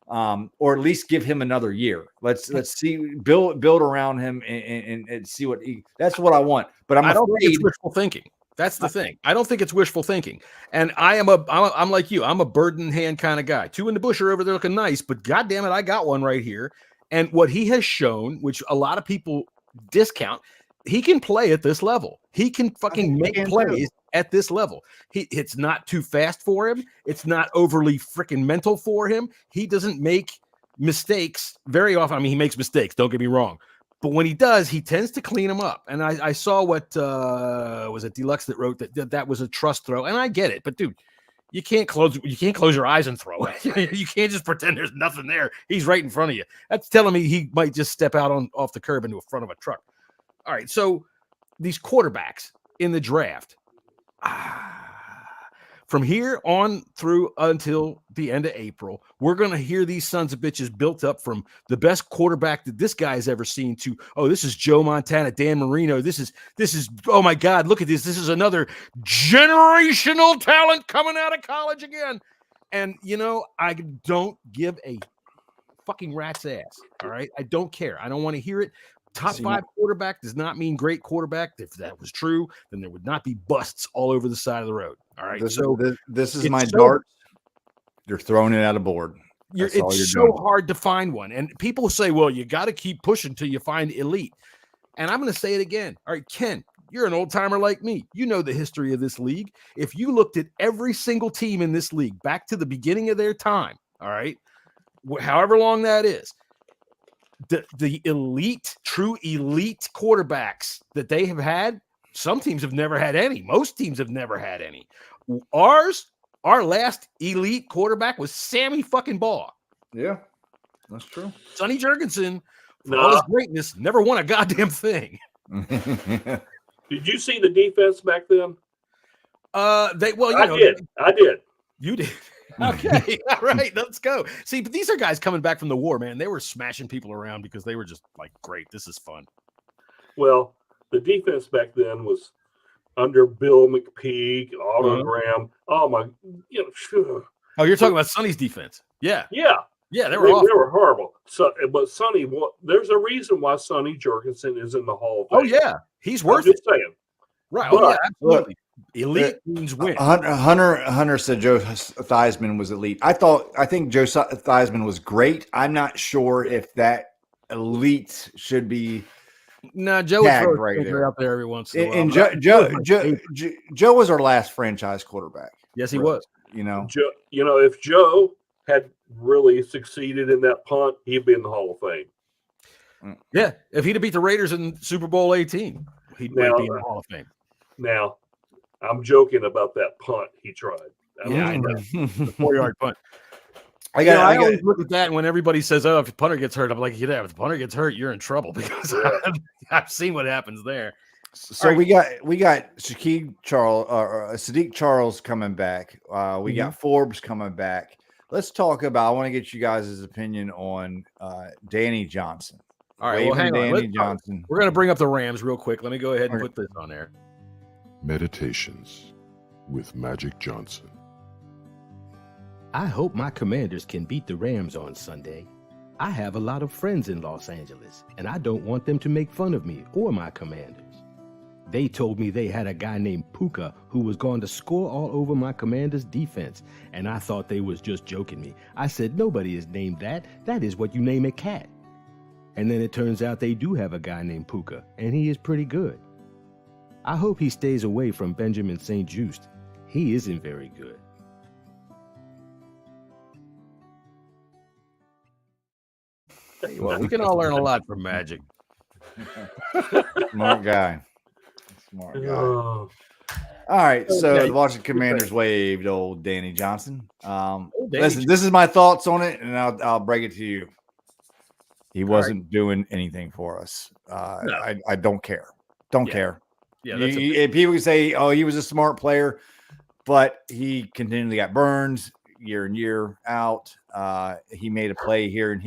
H: or at least give him another year. Let's see, build around him and see what that's what I want. But I don't think
A: it's wishful thinking. That's the thing. I don't think it's wishful thinking. And I'm like you. I'm a bird in hand kind of guy. 2 in the bush are over there looking nice, but God damn it, I got one right here. And what he has shown, which a lot of people discount, he can play at this level. He can fucking make plays at this level. It's not too fast for him. It's not overly freaking mental for him. He doesn't make mistakes very often. I mean, he makes mistakes, don't get me wrong. But when he does, he tends to clean them up. And I saw what was it Deluxe that wrote that was a trust throw. And I get it, but dude, you can't close your eyes and throw it. You can't just pretend there's nothing there. He's right in front of you. That's telling me he might just step out off the curb into the front of a truck. All right, so these quarterbacks in the draft, from here on through until the end of April, we're going to hear these sons of bitches built up from the best quarterback that this guy has ever seen to, oh, this is Joe Montana, Dan Marino. This is, oh my God, look at this. This is another generational talent coming out of college again. And, I don't give a fucking rat's ass. All right. I don't care. I don't want to hear it. Top 5 quarterback does not mean great quarterback. If that was true, then there would not be busts all over the side of the road. All right.
H: This is my dart. You're throwing it at a board.
A: It's so hard to find one. And people say, well, you got to keep pushing till you find elite. And I'm going to say it again. All right, Ken, you're an old timer like me. You know the history of this league. If you looked at every single team in this league back to the beginning of their time, all right, however long that is, the elite, true elite quarterbacks that they have had, some teams have never had any. Most teams have never had any. Our last elite quarterback was Sammy fucking Baugh.
H: Yeah, that's true.
A: Sonny Jurgensen, for all his greatness, never won a goddamn thing.
I: Did you see the defense back then?
A: I
I: did.
A: You did. Okay. All right. Let's go. See, but these are guys coming back from the war, man. They were smashing people around because they were just like, great. This is fun.
I: Well, the defense back then was under Bill McPeak, Otto Graham. Oh my,
A: Oh, you're talking about Sonny's defense. Yeah.
I: Yeah.
A: Yeah, they were
I: horrible. So, but Sonny, there's a reason why Sonny Jurgensen is in the Hall of Fame.
A: Oh yeah, he's worth
I: it. Saying.
A: Right.
I: But,
A: oh yeah, absolutely. Elite means win.
H: Hunter said Joe Theismann was elite. I think Joe Theismann was great. I'm not sure if that elite should be.
A: No, Joe was right out there every once in a while.
H: And Joe was our last franchise quarterback.
A: Yes, he was.
I: If Joe had really succeeded in that punt, he'd be in the Hall of Fame.
A: Yeah, if he'd have beat the Raiders in Super Bowl 18, he'd might be in the Hall of Fame.
I: Now, I'm joking about that punt he tried.
A: I know. The 4-yard punt. I always look at that, and when everybody says, "Oh, if the punter gets hurt," I'm like, "Yeah, if the punter gets hurt, you're in trouble," because I've seen what happens there.
H: So we got Sadiq Charles coming back. We got Forbes coming back. Let's talk about. I want to get you guys' opinion on Danny Johnson.
A: All right, well, hang on. Danny Johnson. We're going to bring up the Rams real quick. Let me go ahead and put this on there.
C: Meditations with Magic Johnson.
J: I hope my Commanders can beat the Rams on Sunday. I have a lot of friends in Los Angeles, and I don't want them to make fun of me or my Commanders. They told me they had a guy named Puka who was going to score all over my Commanders' defense, and I thought they was just joking me. I said, nobody is named that. That is what you name a cat. And then it turns out they do have a guy named Puka, and he is pretty good. I hope he stays away from Benjamin St. Just. He isn't very good.
A: Well, we can all learn a lot from Magic.
H: Smart guy. All right, so the Washington Commanders waived old Danny Johnson. Listen, this is my thoughts on it, and I'll break it to you. He wasn't doing anything for us. No. I don't care. Don't care.
A: Yeah,
H: people can say, "Oh, he was a smart player," but he continually got burned year in year out. He made a play here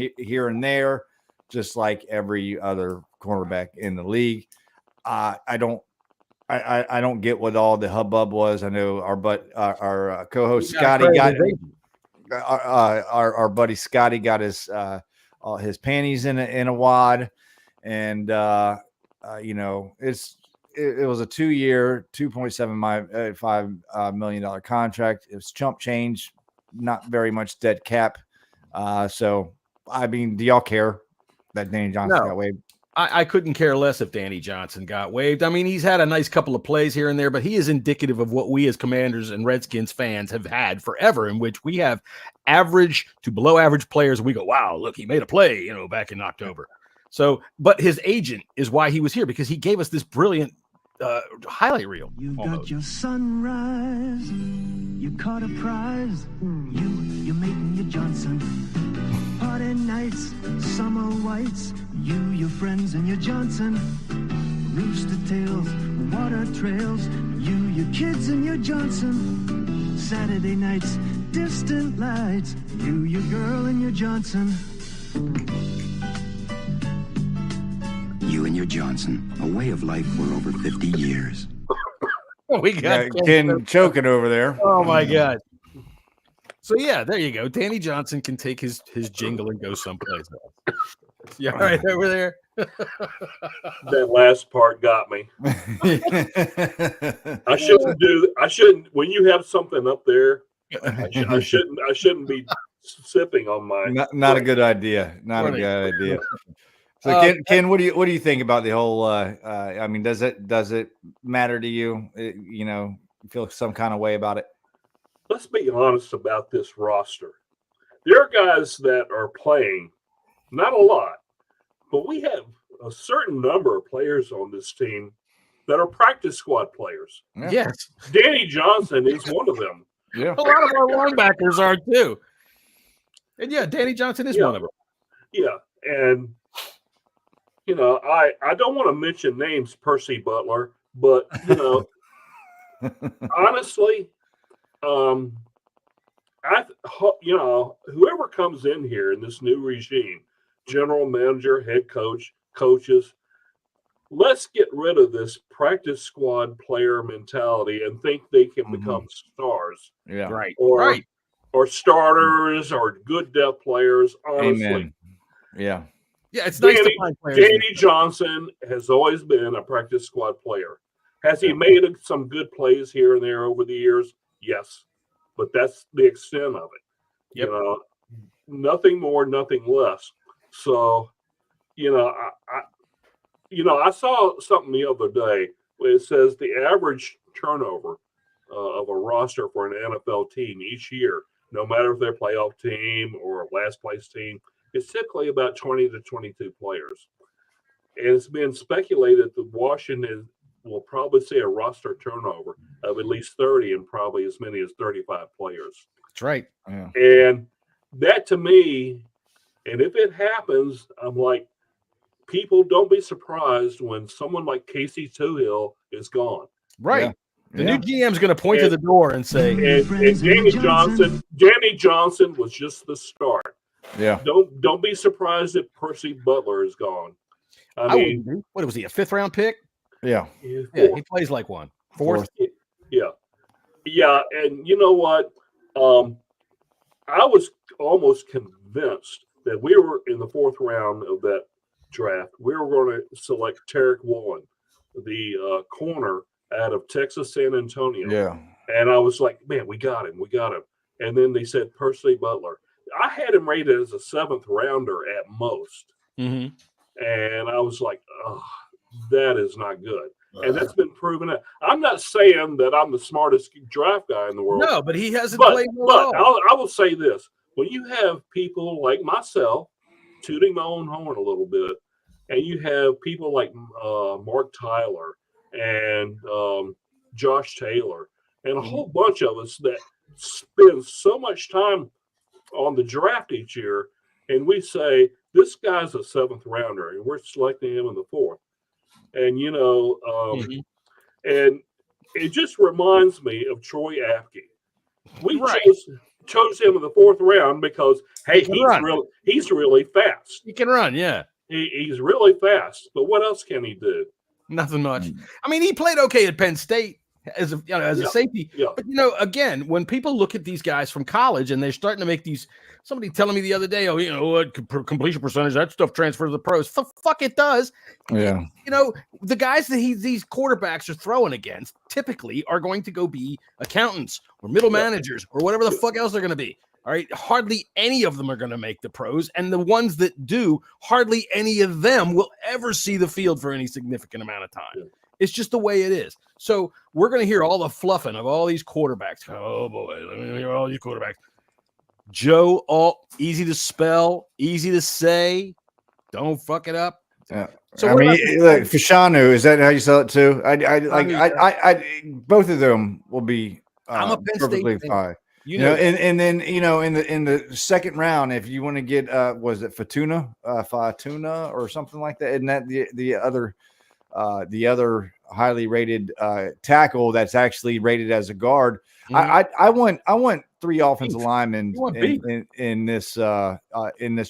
H: and there, just like every other cornerback in the league. I don't get what all the hubbub was. I know our co-host Scotty got our buddy Scotty got his panties in a wad, and it was a 2-year, $2.75 million contract. It was chump change, not very much dead cap. So I mean, do y'all care that Danny Johnson got waived?
A: I couldn't care less if Danny Johnson got waived. I mean, he's had a nice couple of plays here and there, but he is indicative of what we as Commanders and Redskins fans have had forever, in which we have average to below average players. We go, wow, look, he made a play, back in October. So, but his agent is why he was here, because he gave us this brilliant highlight reel.
K: You got your sunrise, you caught a prize, you're making your Johnson. Party nights, summer whites, your friends and your Johnson. Rooster tails, water trails, your kids and your Johnson. Saturday nights, distant lights, your girl and your Johnson.
L: You and your Johnson, a way of life for over 50 years.
A: We got
H: Ken choking over there.
A: Oh my God. So yeah, there you go. Danny Johnson can take his jingle and go someplace else. Yeah, right over there.
I: That last part got me. I shouldn't. When you have something up there, I shouldn't be sipping on mine.
H: Not a good idea. Not a good idea. So Ken, what do you think about the whole? I mean, does it matter to you? You feel some kind of way about it?
I: Let's be honest about this roster. There are guys that are playing, not a lot, but we have a certain number of players on this team that are practice squad players.
A: Yeah. Yes.
I: Danny Johnson is one of them.
H: Yeah.
A: A lot of our linebackers are too. And yeah, Danny Johnson is one of them.
I: Yeah. And, I don't want to mention names, Percy Butler, but, honestly, whoever comes in here in this new regime, general manager, head coach, coaches, let's get rid of this practice squad player mentality and think they can become stars.
H: Yeah.
A: Right.
I: Or starters or good depth players. Honestly.
H: Amen. Yeah.
A: Yeah, it's nice to find players.
I: Danny Johnson has always been a practice squad player. Has he made some good plays here and there over the years? Yes. But that's the extent of it.
A: Yep.
I: Nothing more, nothing less. So, I saw something the other day where it says the average turnover of a roster for an NFL team each year, no matter if they're a playoff team or a last place team, is typically about 20 to 22 players. And it's been speculated that Washington will probably see a roster turnover of at least 30 and probably as many as 35 players.
A: That's right.
H: Yeah.
I: And that to me, and if it happens, I'm like, people don't be surprised when someone like Casey Toohill is gone.
A: Right. Yeah. The new GM is going to point to the door and say,
I: and Danny Johnson was just the start.
H: Yeah.
I: Don't be surprised if Percy Butler is gone. I mean,
A: what was he, a 5th round pick?
H: Yeah.
A: Yeah, he plays like one. Fourth.
I: Yeah. Yeah. And you know what? I was almost convinced that we were in the 4th round of that draft. We were going to select Tarek Woolen, the corner out of Texas San Antonio.
H: Yeah.
I: And I was like, man, we got him. And then they said Percy Butler. I had him rated as a 7th rounder at most.
A: Mm-hmm.
I: And I was like, oh, that is not good. And that's been proven. I'm not saying that I'm the smartest draft guy in the world.
A: No, but he hasn't played well.
I: But I will say this. When you have people like myself tooting my own horn a little bit, and you have people like Mark Tyler and Josh Taylor and a whole bunch of us that spend so much time on the draft each year, and we say, this guy's a 7th rounder, and we're selecting him in the 4th. And, and it just reminds me of Troy Apke. We chose him in the 4th round because, hey, he's really fast.
A: He can run, yeah.
I: He's really fast. But what else can he do?
A: Nothing much. I mean, he played okay at Penn State as a safety.
I: Yeah.
A: But, again, when people look at these guys from college and they're starting to make these – somebody telling me the other day, completion percentage, that stuff transfers to the pros. The fuck it does.
H: Yeah.
A: The guys that these quarterbacks are throwing against typically are going to go be accountants or middle managers or whatever the fuck else they're going to be. All right. Hardly any of them are going to make the pros. And the ones that do, hardly any of them will ever see the field for any significant amount of time. Yeah. It's just the way it is. So we're going to hear all the fluffing of all these quarterbacks. Oh, boy. Let me hear all these quarterbacks. Joe Alt, easy to spell, easy to say. Don't fuck it up.
H: Yeah. So I mean, look, Fashanu, is that how you spell it too? I both of them will be
A: I'm a Penn
H: perfectly
A: State
H: fine. And then in the 2nd round, if you want to get was it Fatuna or something like that? Isn't that the other highly rated tackle that's actually rated as a guard? Mm-hmm. I want 3 offensive linemen in this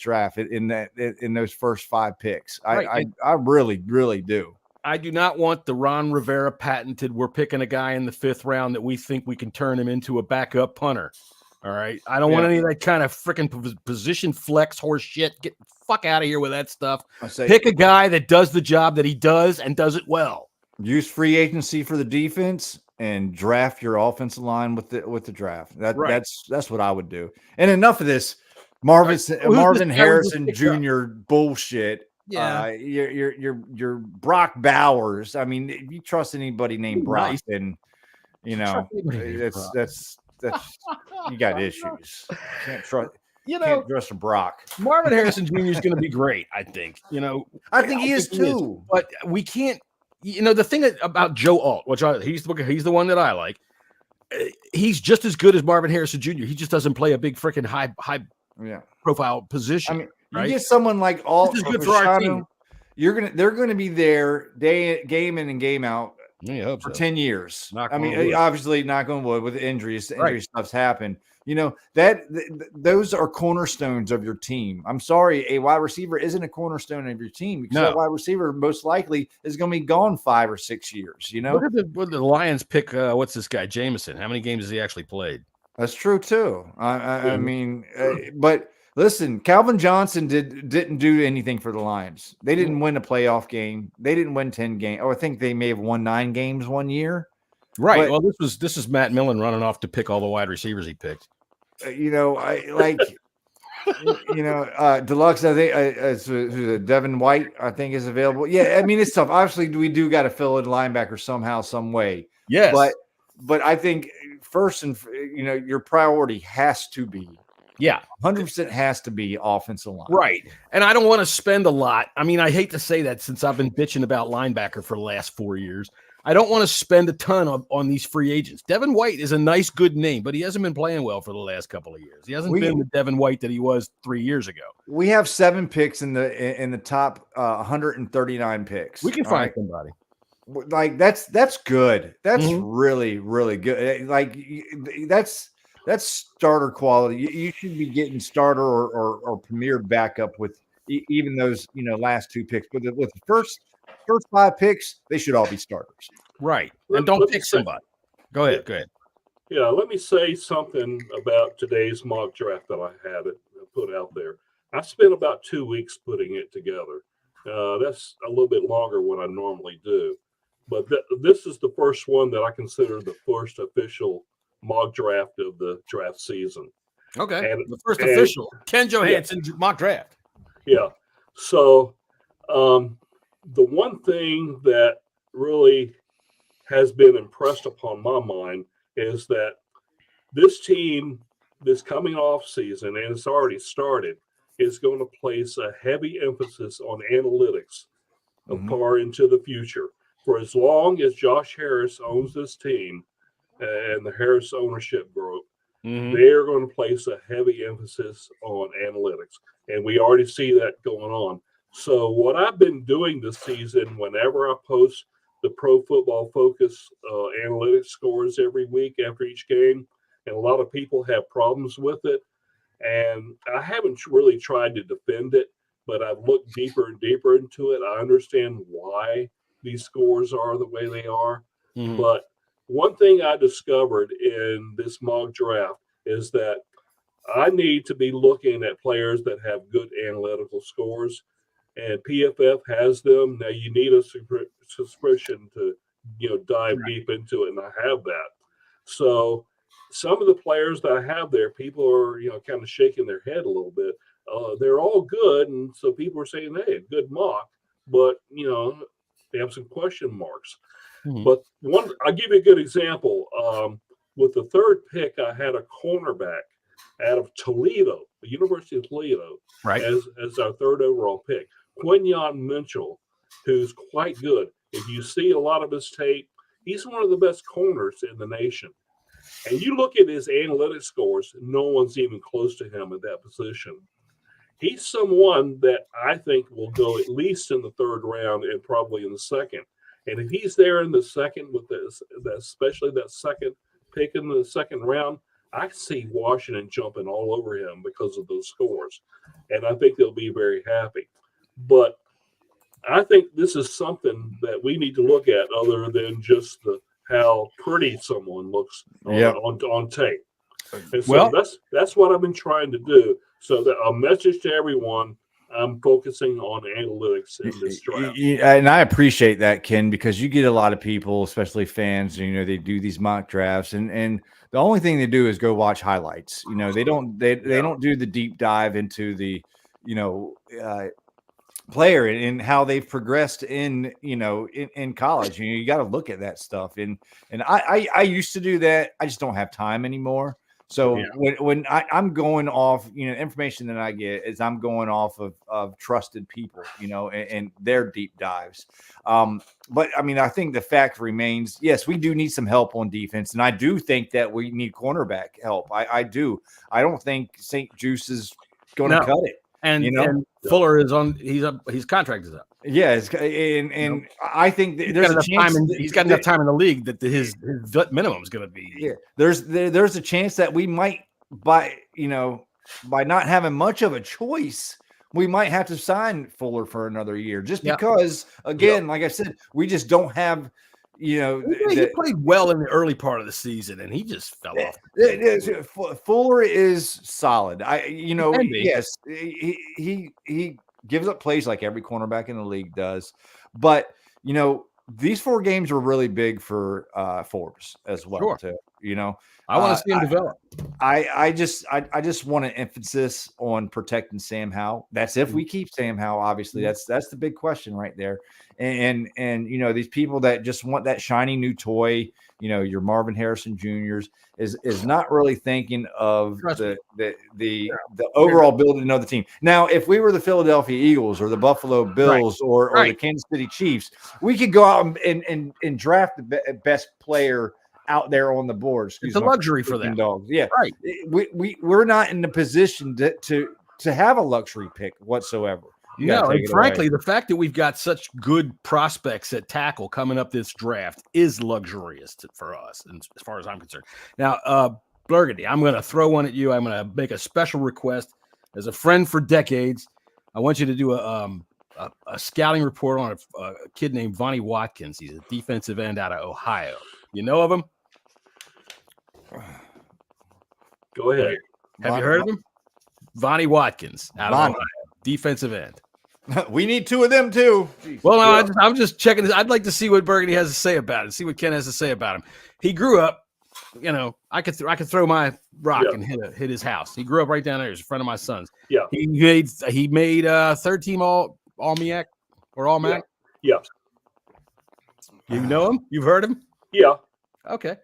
H: draft in those first 5 picks. I really do.
A: I do not want the Ron Rivera patented. We're picking a guy in the 5th round that we think we can turn him into a backup punter. All right. I don't want any of that kind of freaking position flex horse shit. Get the fuck out of here with that stuff. Pick a guy that does the job that he does and does it well.
H: Use free agency for the defense and draft your offensive line with the draft. That's what I would do. And enough of this Marvin Harrison Jr. bullshit.
A: Yeah.
H: Your Brock Bowers. I mean, if you trust anybody named Brock,
A: Nice.
H: then that's you got issues. Can't trust. Can't trust a Brock.
A: Marvin Harrison Jr. is going to be great. I think.
H: I think he is too.
A: But we can't. The thing about Joe Alt, which he's the one that I like. He's just as good as Marvin Harrison Jr. He just doesn't play a big freaking high profile position.
H: I mean,
A: right?
H: You get someone like Alt.
A: This is good for our team.
H: They're gonna be there game in and game out for 10 years. Obviously, knock on wood, with injuries. Injury stuff's happened. Those are cornerstones of your team. I'm sorry, a wide receiver isn't a cornerstone of your team because that wide receiver most likely is going to be gone 5 or 6 years.
A: Look at the Lions pick. What's this guy Jameson? How many games has he actually played?
H: That's true too. I mean, but listen, Calvin Johnson didn't do anything for the Lions. They didn't win a playoff game. They didn't win 10 games. Oh, I think they may have won 9 games one year.
A: Right. Well, this is Matt Millen running off to pick all the wide receivers he picked.
H: Deluxe. I think Devin White. I think is available. Yeah, I mean it's tough. Obviously, we do got to fill in linebacker somehow, some way.
A: Yes,
H: but I think first and your priority has to be 100% has to be offensive line.
A: Right. And I don't want to spend a lot. I mean, I hate to say that since I've been bitching about linebacker for the last 4 years. I don't want to spend a ton on these free agents. Devin White is a nice, good name, but he hasn't been playing well for the last couple of years. He hasn't been the Devin White that he was 3 years ago.
H: We have 7 picks in the top 139 picks.
A: We can find somebody.
H: Like that's good. That's really, really good. Like that's starter quality. You should be getting starter or premier backup with even those last 2 picks. But with the first 5 picks, they should all be starters.
A: Right. And don't pick somebody. Go ahead.
I: Yeah, let me say something about today's mock draft that I had it put out there. I spent about 2 weeks putting it together. That's a little bit longer than what I normally do. But this is the first one that I consider the first official mock draft of the draft season.
A: Okay. And the first official Ken Johanssen mock draft.
I: Yeah. So the one thing that really has been impressed upon my mind is that this team, this coming off season, and it's already started, is going to place a heavy emphasis on analytics far into the future. For as long as Josh Harris owns this team and the Harris ownership group, they're going to place a heavy emphasis on analytics. And we already see that going on. So what I've been doing this season, whenever I post the Pro Football Focus analytics scores every week after each game, and a lot of people have problems with it, and I haven't really tried to defend it, but I've looked deeper and deeper into it. I understand why these scores are the way they are. But one thing I discovered in this mock draft is that I need to be looking at players that have good analytical scores. And PFF has them. Now you need a suspicion to, dive deep into it, and I have that. So some of the players that I have there, people are, kind of shaking their head a little bit. They're all good, and so people are saying, "Hey, good mock," but they have some question marks. But I'll give you a good example. With the 3rd pick, I had a cornerback out of Toledo, the University of Toledo, as our 3rd overall pick. Quinyon Mitchell, who's quite good. If you see a lot of his tape, he's one of the best corners in the nation. And you look at his analytics scores, no one's even close to him at that position. He's someone that I think will go at least in the 3rd round and probably in the 2nd. And if he's there in the 2nd with especially that 2nd pick in the 2nd round, I see Washington jumping all over him because of those scores. And I think they'll be very happy. But I think this is something that we need to look at other than just how pretty someone looks on tape. And so that's what I've been trying to do. So that a message to everyone, I'm focusing on analytics in this draft.
H: And I appreciate that, Ken, because you get a lot of people, especially fans, they do these mock drafts and the only thing they do is go watch highlights. They don't do the deep dive into the, player and how they've progressed in college. You got to look at that stuff. And I used to do that. I just don't have time anymore. So when I'm going off, information that I get is I'm going off of trusted people, and their deep dives. But I mean, I think the fact remains, yes, we do need some help on defense. And I do think that we need cornerback help. I do. I don't think St. Juice is going to cut it.
A: And Fuller is on. His contract is up.
H: Yeah, and I think
A: he's
H: there's
A: got
H: a chance
A: he's got enough time in the league that his minimum is going to be.
H: Yeah, there's a chance that we might by not having much of a choice, we might have to sign Fuller for another year just because, again, like I said, we just don't have. He
A: played well in the early part of the season, and he just fell off.
H: Fuller is solid. Yes, he gives up plays like every cornerback in the league does, but these 4 games were really big for Forbes as well too.
A: I want to see him develop.
H: I just want an emphasis on protecting Sam Howell. That's if we keep Sam Howell. Obviously, that's the big question right there. And these people that just want that shiny new toy, your Marvin Harrison Juniors is not really thinking of the overall building of the team. Now, if we were the Philadelphia Eagles or the Buffalo Bills or the Kansas City Chiefs, we could go out and draft the best player out there on the board.
A: It's a luxury for them.
H: Dogs. Yeah.
A: Right.
H: We're not in the position to have a luxury pick whatsoever.
A: No, and frankly, the fact that we've got such good prospects at tackle coming up this draft is luxurious for us, and as far as I'm concerned. Now, Burgundy, I'm going to throw one at you. I'm going to make a special request. As a friend for decades, I want you to do a scouting report on a kid named Vonnie Watkins. He's a defensive end out of Ohio. You know of him?
I: Go ahead.
A: Have you heard of him? Vonnie Watkins out of Ohio, defensive end.
H: We need 2 of them too.
A: Jeez. Well, no, I'm just checking this. I'd like to see what Burgundy has to say about it. See what Ken has to say about him. He grew up. I could throw my rock and hit his house. He grew up right down there. He's a friend of my son's.
I: Yeah.
A: He made third team all MEAC or all MAC.
I: Yeah.
A: You know him? You've heard him?
I: Yeah.
A: Okay.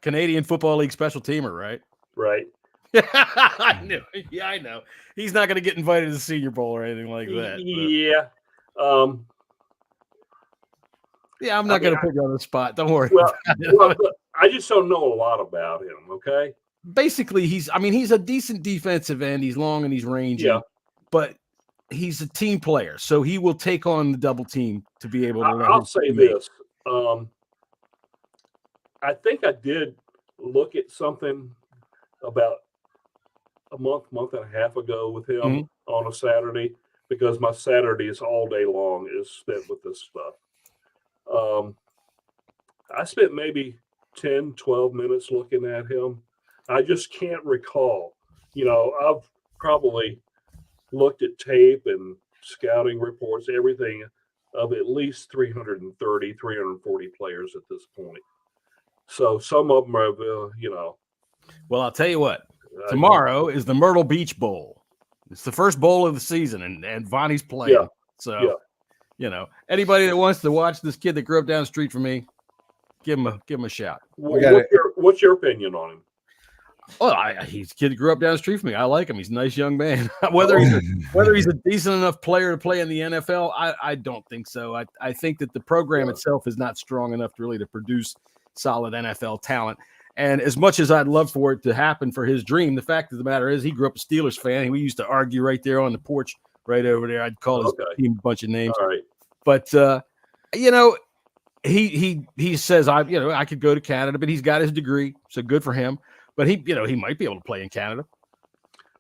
A: Canadian Football League special teamer, right?
I: Right.
A: I knew. Yeah, I know. He's not going to get invited to the Senior Bowl or anything like that.
I: Yeah.
A: Yeah, I'm not going to put you on the spot. Don't worry.
I: Well, I just don't know a lot about him. Okay.
A: Basically, he's a decent defensive end. He's long and he's rangy, but he's a team player, so he will take on the double team to be able to.
I: I'll say this. I think I did look at something about a month and a half ago with him on a Saturday, because my Saturdays all day long is spent with this stuff. I spent maybe 10, 12 minutes looking at him. I just can't recall. I've probably looked at tape and scouting reports, everything of at least 330, 340 players at this point. So some of them are,
A: Well, I'll tell you what. Tomorrow is the Myrtle Beach Bowl. It's the first bowl of the season, and Vonnie's playing.
I: Yeah.
A: So, anybody that wants to watch this kid that grew up down the street from me, give him a shout.
I: What's your opinion on him?
A: Well, he's a kid that grew up down the street from me. I like him. He's a nice young man. whether he's a decent enough player to play in the NFL, I don't think so. I think that the program itself is not strong enough really to produce solid NFL talent. And as much as I'd love for it to happen for his dream, the fact of the matter is he grew up a Steelers fan. We used to argue right there on the porch right over there. I'd call his team a bunch of names.
I: All right.
A: But, he says, I could go to Canada, but he's got his degree. So good for him. But he might be able to play in Canada.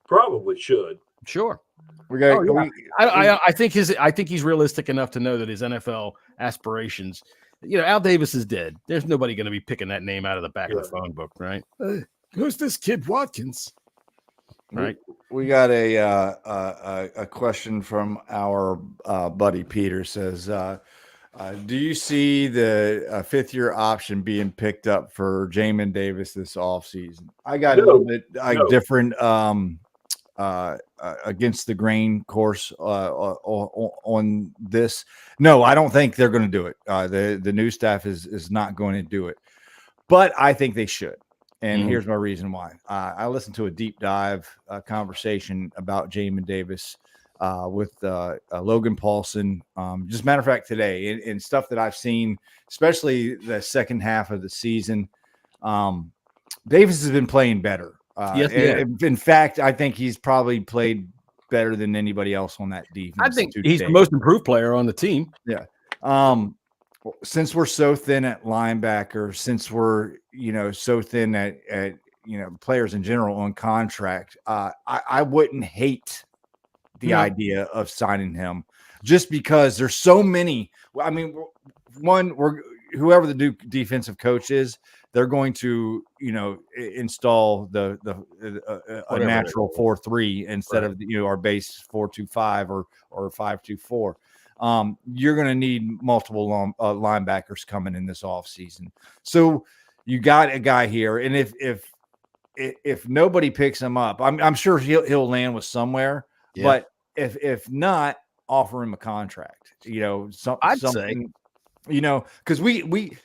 I: Probably should.
A: Sure.
H: I
A: think he's realistic enough to know that his NFL aspirations, Al Davis is dead. There's nobody going to be picking that name out of the back of the phone book, right? Who's this kid Watkins? Right.
H: We got a question from our buddy Peter. Says, do you see the fifth-year option being picked up for Jamin Davis this offseason? I got a little bit different against the grain course on this. No, I don't think they're going to do it. The new staff is not going to do it, but I think they should. And here's my reason why. I listened to a deep dive conversation about Jamin Davis with Logan Paulson. Just matter of fact, today and stuff that I've seen, especially the second half of the season. Davis has been playing better.
A: Yes,
H: in fact, I think he's probably played better than anybody else on that defense.
A: I think he's the most improved player on the team.
H: Yeah. Since we're so thin at linebacker, since we're so thin at players in general on contract, I wouldn't hate the idea of signing him just because there's so many. I mean, whoever the new defensive coach is, they're going to, install a natural 4-3 instead of our base 4-2-5 or 5-2-4. You're going to need multiple linebackers coming in this offseason. So you got a guy here, and if nobody picks him up, I'm sure he'll land with somewhere. Yeah. But if not, offer him a contract.
A: I'd say,
H: because we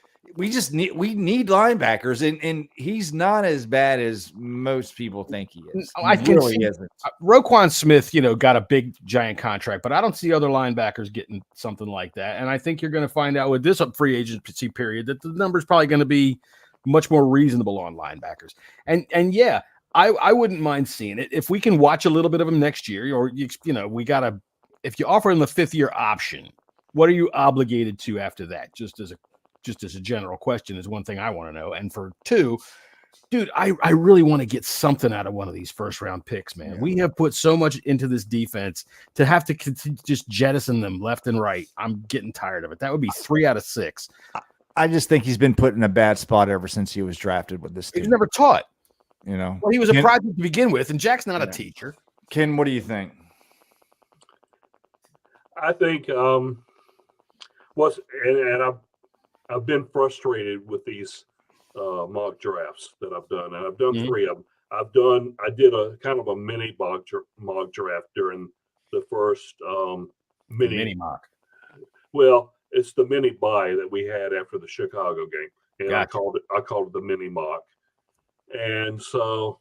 H: just need linebackers, and he's not as bad as most people think he is.
A: I can really isn't. Roquan Smith, got a big giant contract, but I don't see other linebackers getting something like that. And I think you're going to find out with this free agency period that the number's probably going to be much more reasonable on linebackers. And yeah, I wouldn't mind seeing it if we can watch a little bit of him next year, or if you offer him the 5th-year option, what are you obligated to after that? Just as a general question is one thing I want to know. And for 2, dude, I really want to get something out of one of these first-round picks, man. Yeah. We have put so much into this defense to have to just jettison them left and right. I'm getting tired of it. That would be 3 out of 6.
H: I just think he's been put in a bad spot ever since he was drafted with this team.
A: He's never taught.
H: Well,
A: he was a project to begin with, and Jack's not a teacher.
H: Ken, what do you think?
I: I think I've been frustrated with these mock drafts that I've done, and I've done 3 of them. I did a kind of a mini mock draft during the first mini
A: mock.
I: Well, it's the mini buy that we had after the Chicago game, and
A: gotcha.
I: I called it the mini mock. And so,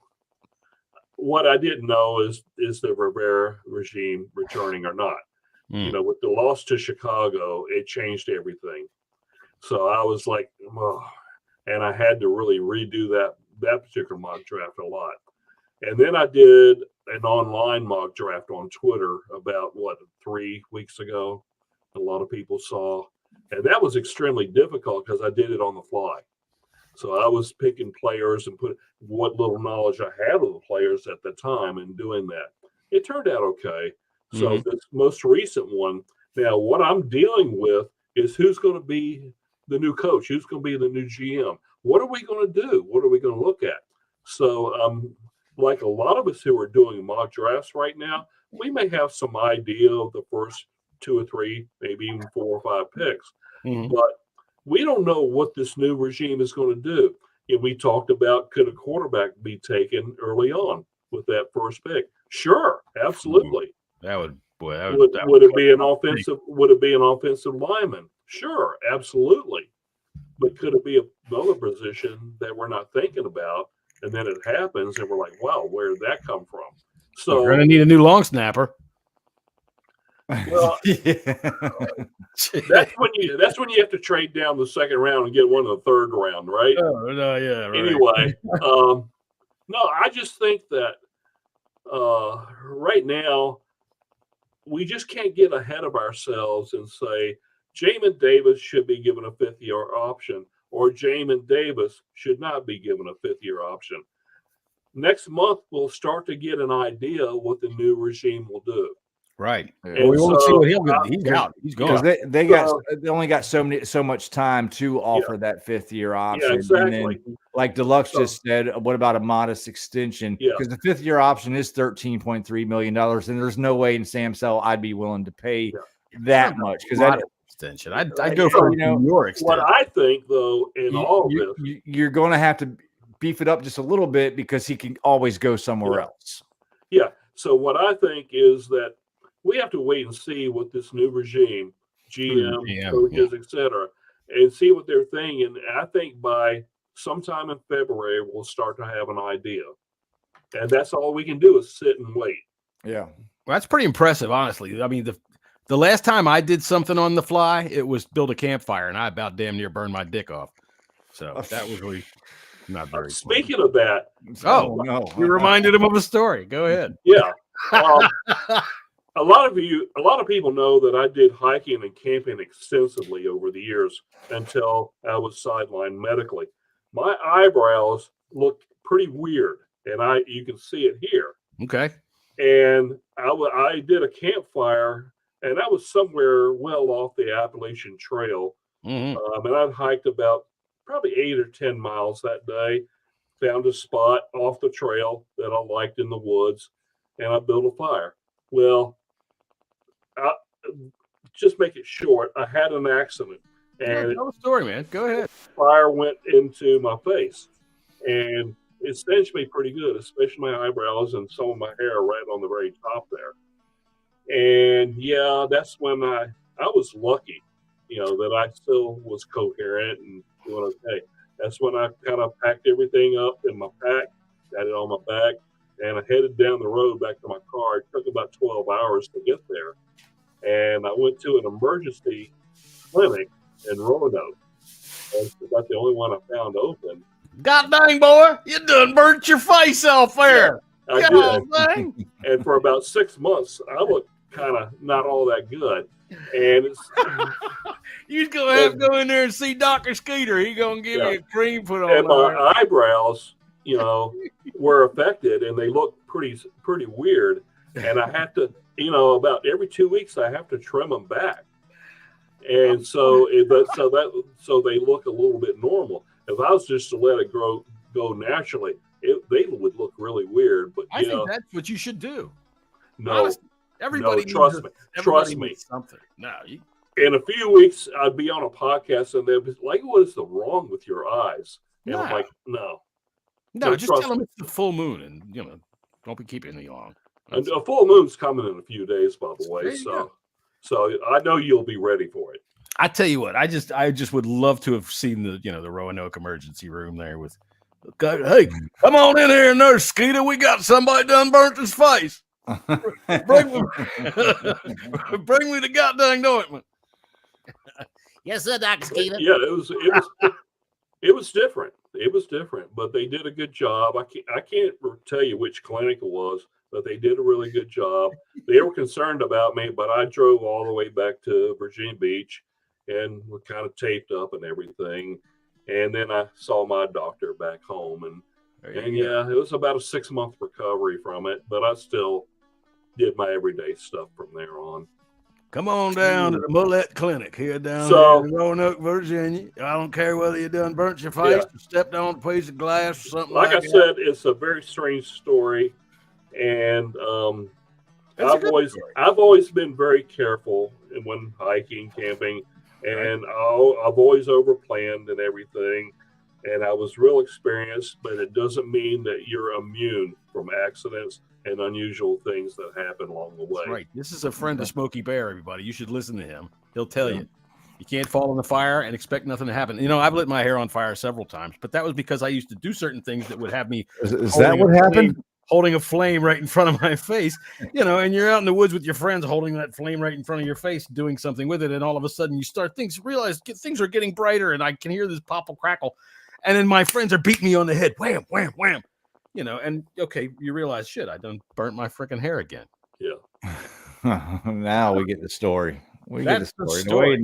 I: what I didn't know is the Rivera regime returning or not. With the loss to Chicago, it changed everything. So I was like, oh, and I had to really redo that particular mock draft a lot. And then I did an online mock draft on Twitter about 3 weeks ago. A lot of people saw, and that was extremely difficult because I did it on the fly. So I was picking players and put what little knowledge I had of the players at the time and doing that. It turned out okay. So this most recent one, now what I'm dealing with is who's going to be the new coach, who's going to be the new GM. What are we going to do? What are we going to look at? So like a lot of us who are doing mock drafts right now, we may have some idea of the first 2 or 3, maybe even 4 or 5 picks. But we don't know what this new regime is going to do. And we talked about, could a quarterback be taken early on with that first pick? Sure, absolutely.
A: Would
I: it be an offensive? Would it be an offensive lineman? Sure, absolutely. But could it be another position that we're not thinking about, and then it happens, and we're like, "Wow, where did that come from?" So
A: we're gonna need a new long snapper.
I: Well, that's when you have to trade down the second round and get one in the third round, right?
A: Oh no, yeah. Right.
I: Anyway, no, I just think that right now we just can't get ahead of ourselves and say Jamin Davis should be given a 5th-year option or Jamin Davis should not be given a 5th-year option. Next month, we'll start to get an idea what the new regime will do.
A: Right.
I: And
A: we won't see what he'll do. He's out. He's gone.
H: They only got so much time to offer that 5th-year option.
I: Yeah, exactly.
H: And then, like Deluxe just said, what about a modest extension? Because the 5th-year option is $13.3 million, and there's no way in Sam Cell I'd be willing to pay that much. Because that
A: extension, I'd go for your extension.
I: What I think, though, in all of this,
H: you're going to have to beef it up just a little bit because he can always go somewhere else.
I: Yeah. So what I think is that we have to wait and see what this new regime, GM, coaches, etc., and see what they're thinking. And I think by sometime in February, we'll start to have an idea. And that's all we can do is sit and wait.
H: Yeah.
A: Well, that's pretty impressive, honestly. I mean, the last time I did something on the fly, it was build a campfire, and I about damn near burned my dick off. So that was really not very
I: Speaking of that.
A: Oh, no. You reminded him of a story. Go ahead.
I: Yeah. A lot of people know that I did hiking and camping extensively over the years until I was sidelined medically. My eyebrows looked pretty weird, and you can see it here.
A: Okay.
I: And I did a campfire, and I was somewhere well off the Appalachian Trail.
A: Mm-hmm.
I: And I'd hiked about probably 8 or 10 miles that day, found a spot off the trail that I liked in the woods, and I built a fire. Well, just make it short, I had an accident. And
A: tell the story, man. Go ahead.
I: Fire went into my face, and it singed me pretty good, especially my eyebrows and some of my hair right on the very top there. And yeah, that's when I was lucky, that I still was coherent and doing okay. That's when I kind of packed everything up in my pack, got it on my back, and I headed down the road back to my car. It took about 12 hours to get there. And I went to an emergency clinic in Roanoke. That's about the only one I found open.
A: God dang, boy, you done burnt your face off there.
I: Yeah, I did. And for about 6 months, I looked kind of not all that good. And
A: you're going to have to go in there and see Dr. Skeeter. He's going to give you a cream put on.
I: And my eyebrows, were affected, and they look pretty weird. And I have to, about every 2 weeks, I have to trim them back. And so they look a little bit normal. If I was just to let it go naturally, they would look really weird. But
A: I think that's what you should do.
I: No,
A: honestly, everybody
I: trust me.
A: Something. No,
I: in a few weeks, I'd be on a podcast, and they'd be like, "What is wrong with your eyes?" And I'm like, "No,
A: just tell them it's the full moon, and don't be keeping me long."
I: And a full moon's coming in a few days, by the way. So I know you'll be ready for it.
A: I tell you what, I just would love to have seen the Roanoke emergency room there with, hey, come on in here, Nurse Skeeter. We got somebody done burnt his face. Bring me the goddamn ointment.
B: Yes, sir, Dr. Skeeter.
I: Yeah, it was different. It was different, but they did a good job. I can't tell you which clinic it was, but they did a really good job. They were concerned about me, but I drove all the way back to Virginia Beach and was kind of taped up and everything. And then I saw my doctor back home, and yeah, it was about a 6-month recovery from it, but I still did my everyday stuff from there on.
A: Come on down to the Mullet Clinic here down there in Roanoke, Virginia. I don't care whether you done burnt your face or stepped on a piece of glass or something like that.
I: Like I said, it's a very strange story. And I've always been very careful when hiking, camping, and I've always overplanned and everything. And I was real experienced, but it doesn't mean that you're immune from accidents and unusual things that happen along the way.
A: That's right. This is a friend of Smokey Bear, everybody. You should listen to him. He'll tell you. You can't fall in the fire and expect nothing to happen. I've lit my hair on fire several times, but that was because I used to do certain things that would have me.
H: Is that what happened?
A: Holding a flame right in front of my face, and you're out in the woods with your friends holding that flame right in front of your face, doing something with it. And all of a sudden you realize things are getting brighter, and I can hear this popple crackle. And then my friends are beating me on the head. Wham, wham, wham. And okay, you realize, shit, I done burnt my freaking hair again.
I: Yeah.
H: Now we get the story.
A: That's the story.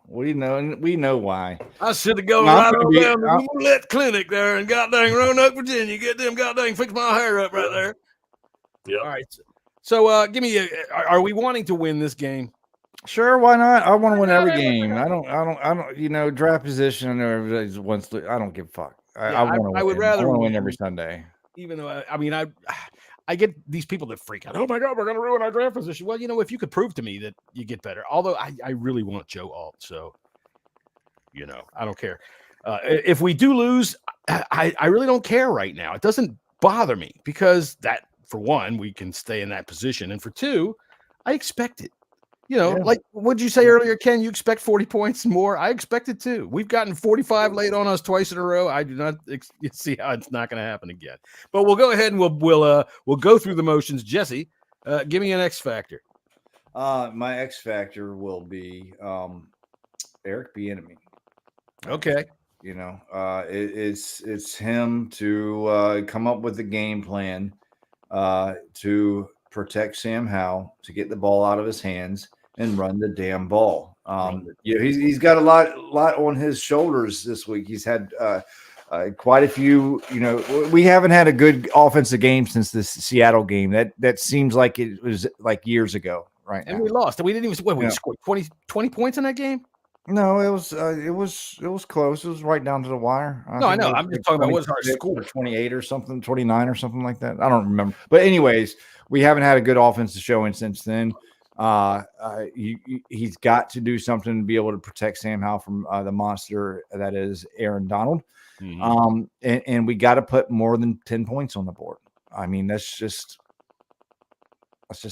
H: We know why.
A: I should have gone right on down to the Mullet Clinic there in goddamn Roanoke, Virginia. Get them goddamn fix my hair up right there.
I: Yeah.
A: All right. So give me are we wanting to win this game?
H: Sure, why not? I want to win every game. I don't, draft position. I know everybody wants to. I don't give a fuck. I would rather win every Sunday.
A: Even though I get these people that freak out. Oh my God, we're going to ruin our draft position. Well, if you could prove to me that you get better, although I really want Joe Alt. So, I don't care. If we do lose, I really don't care right now. It doesn't bother me because that for one, we can stay in that position. And for two, I expect it. Like what did you say earlier, Ken? You expect 40 points more? I expect it too. We've gotten 45 laid on us twice in a row. I do not see how it's not going to happen again. But we'll go ahead and we'll go through the motions. Jesse, give me an X factor.
H: My X factor will be Eric Bieniemy.
A: Okay.
H: It's him to come up with a game plan to protect Sam Howell, to get the ball out of his hands and run the damn ball. He's got a lot on his shoulders this week. He's had quite a few. We haven't had a good offensive game since this Seattle game. That seems like it was like years ago, right?
A: And we lost. We didn't even. We scored 20 points in that game.
H: No, it was close. It was right down to the wire.
A: I know. I'm just talking about what's our score,
H: 28 or something, 29 or something like that. I don't remember. But anyways, we haven't had a good offensive showing since then. He's got to do something to be able to protect Sam Howell from the monster that is Aaron Donald. Mm-hmm. And we got to put more than 10 points on the board. I mean, that's just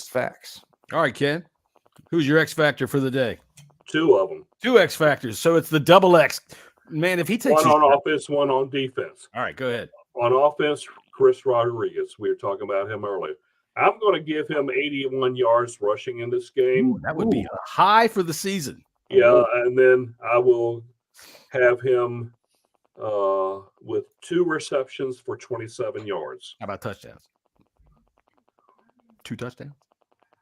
H: facts.
A: All right, Ken, who's your X factor for the day?
I: Two of them.
A: Two X factors. So it's the double X. Man, if he takes
I: one on offense, one on defense.
A: All right, go ahead.
I: On offense, Chris Rodriguez. We were talking about him earlier. I'm going to give him 81 yards rushing in this game.
A: That would be a high for the season.
I: Yeah, and then I will have him with 2 receptions for 27 yards.
A: How about touchdowns? 2 touchdowns?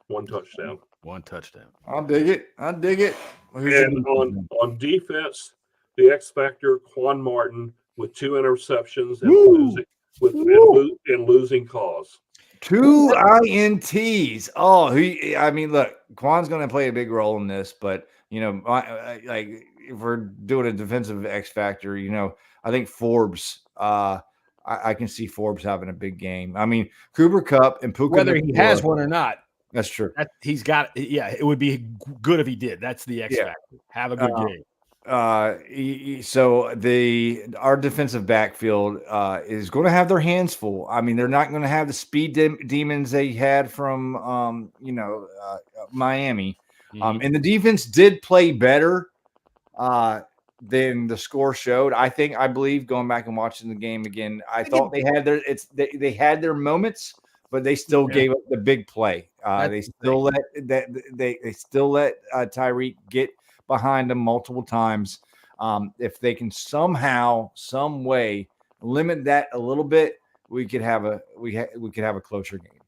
I: 1 touchdown.
A: 1 touchdown.
H: I'll dig it.
I: And on defense, the X factor, Quan Martin with 2 interceptions and losing cause.
H: 2 INTs. Oh, look, Quan's going to play a big role in this, but like if we're doing a defensive X factor, I think Forbes. I can see Forbes having a big game. I mean, Cooper Kupp and Puka.
A: Whether he has one or not.
H: That's true.
A: He's got. Yeah, it would be good if he did. That's the X factor. Have a good game.
H: So our defensive backfield is going to have their hands full. I mean, they're not going to have the speed demons they had from Miami.
A: Mm-hmm.
H: And the defense did play better than the score showed. I believe going back and watching the game again, I thought they had they had their moments, but they still gave up the big play. They still let Tyreek get behind them multiple times. If they can somehow, some way limit that a little bit, we could have a closer game.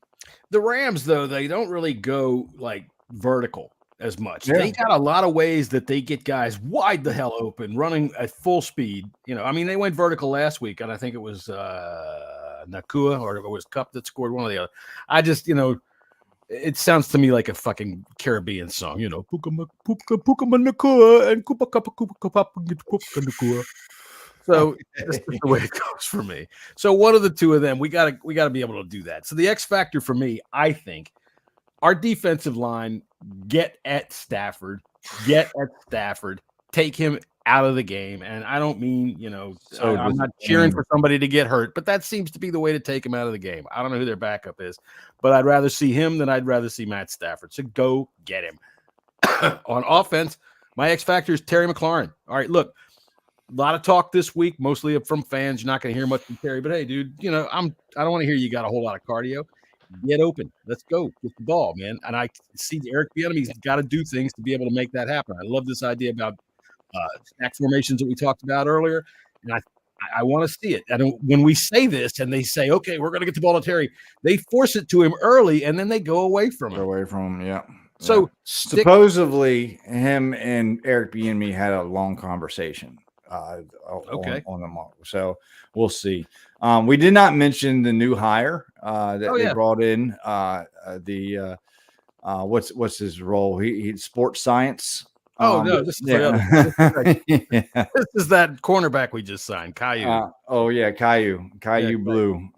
A: The Rams, though, they don't really go like vertical as much.
H: Yeah.
A: They got a lot of ways that they get guys wide the hell open, running at full speed. They went vertical last week, and I think it was Nakua or it was Cup that scored, one or the other. I just, it sounds to me like a fucking Caribbean song, Puka Nakua and Kupa Kappa Nakua. So that's the way it goes for me. So one of the two of them, we gotta be able to do that. So the X factor for me, I think, our defensive line, get at Stafford, take him out of the game. And I don't mean, I'm not cheering for somebody to get hurt, but that seems to be the way to take him out of the game. I don't know who their backup is, but I'd rather see him than I'd rather see Matt Stafford. So go get him. On offense, my X factor is Terry McLaurin. All right, look, a lot of talk this week, mostly from fans. You're not going to hear much from Terry, but hey, dude, I don't want to hear you got a whole lot of cardio. Get open. Let's go. Get the ball, man. And I see Eric Bieniemy's got to do things to be able to make that happen. I love this idea about stack formations that we talked about earlier, and I want to see it. And when we say this and they say, okay, we're going to get the ball to Terry, they force it to him early, and then they go away from him.
H: Yeah.
A: So
H: supposedly him and Eric Bieniemy had a long conversation.
A: Okay.
H: On the model. So we'll see. We did not mention the new hire that they brought in. What's his role? He sports science.
A: No, this is this is that cornerback we just signed, Caillou.
H: Caillou Blue.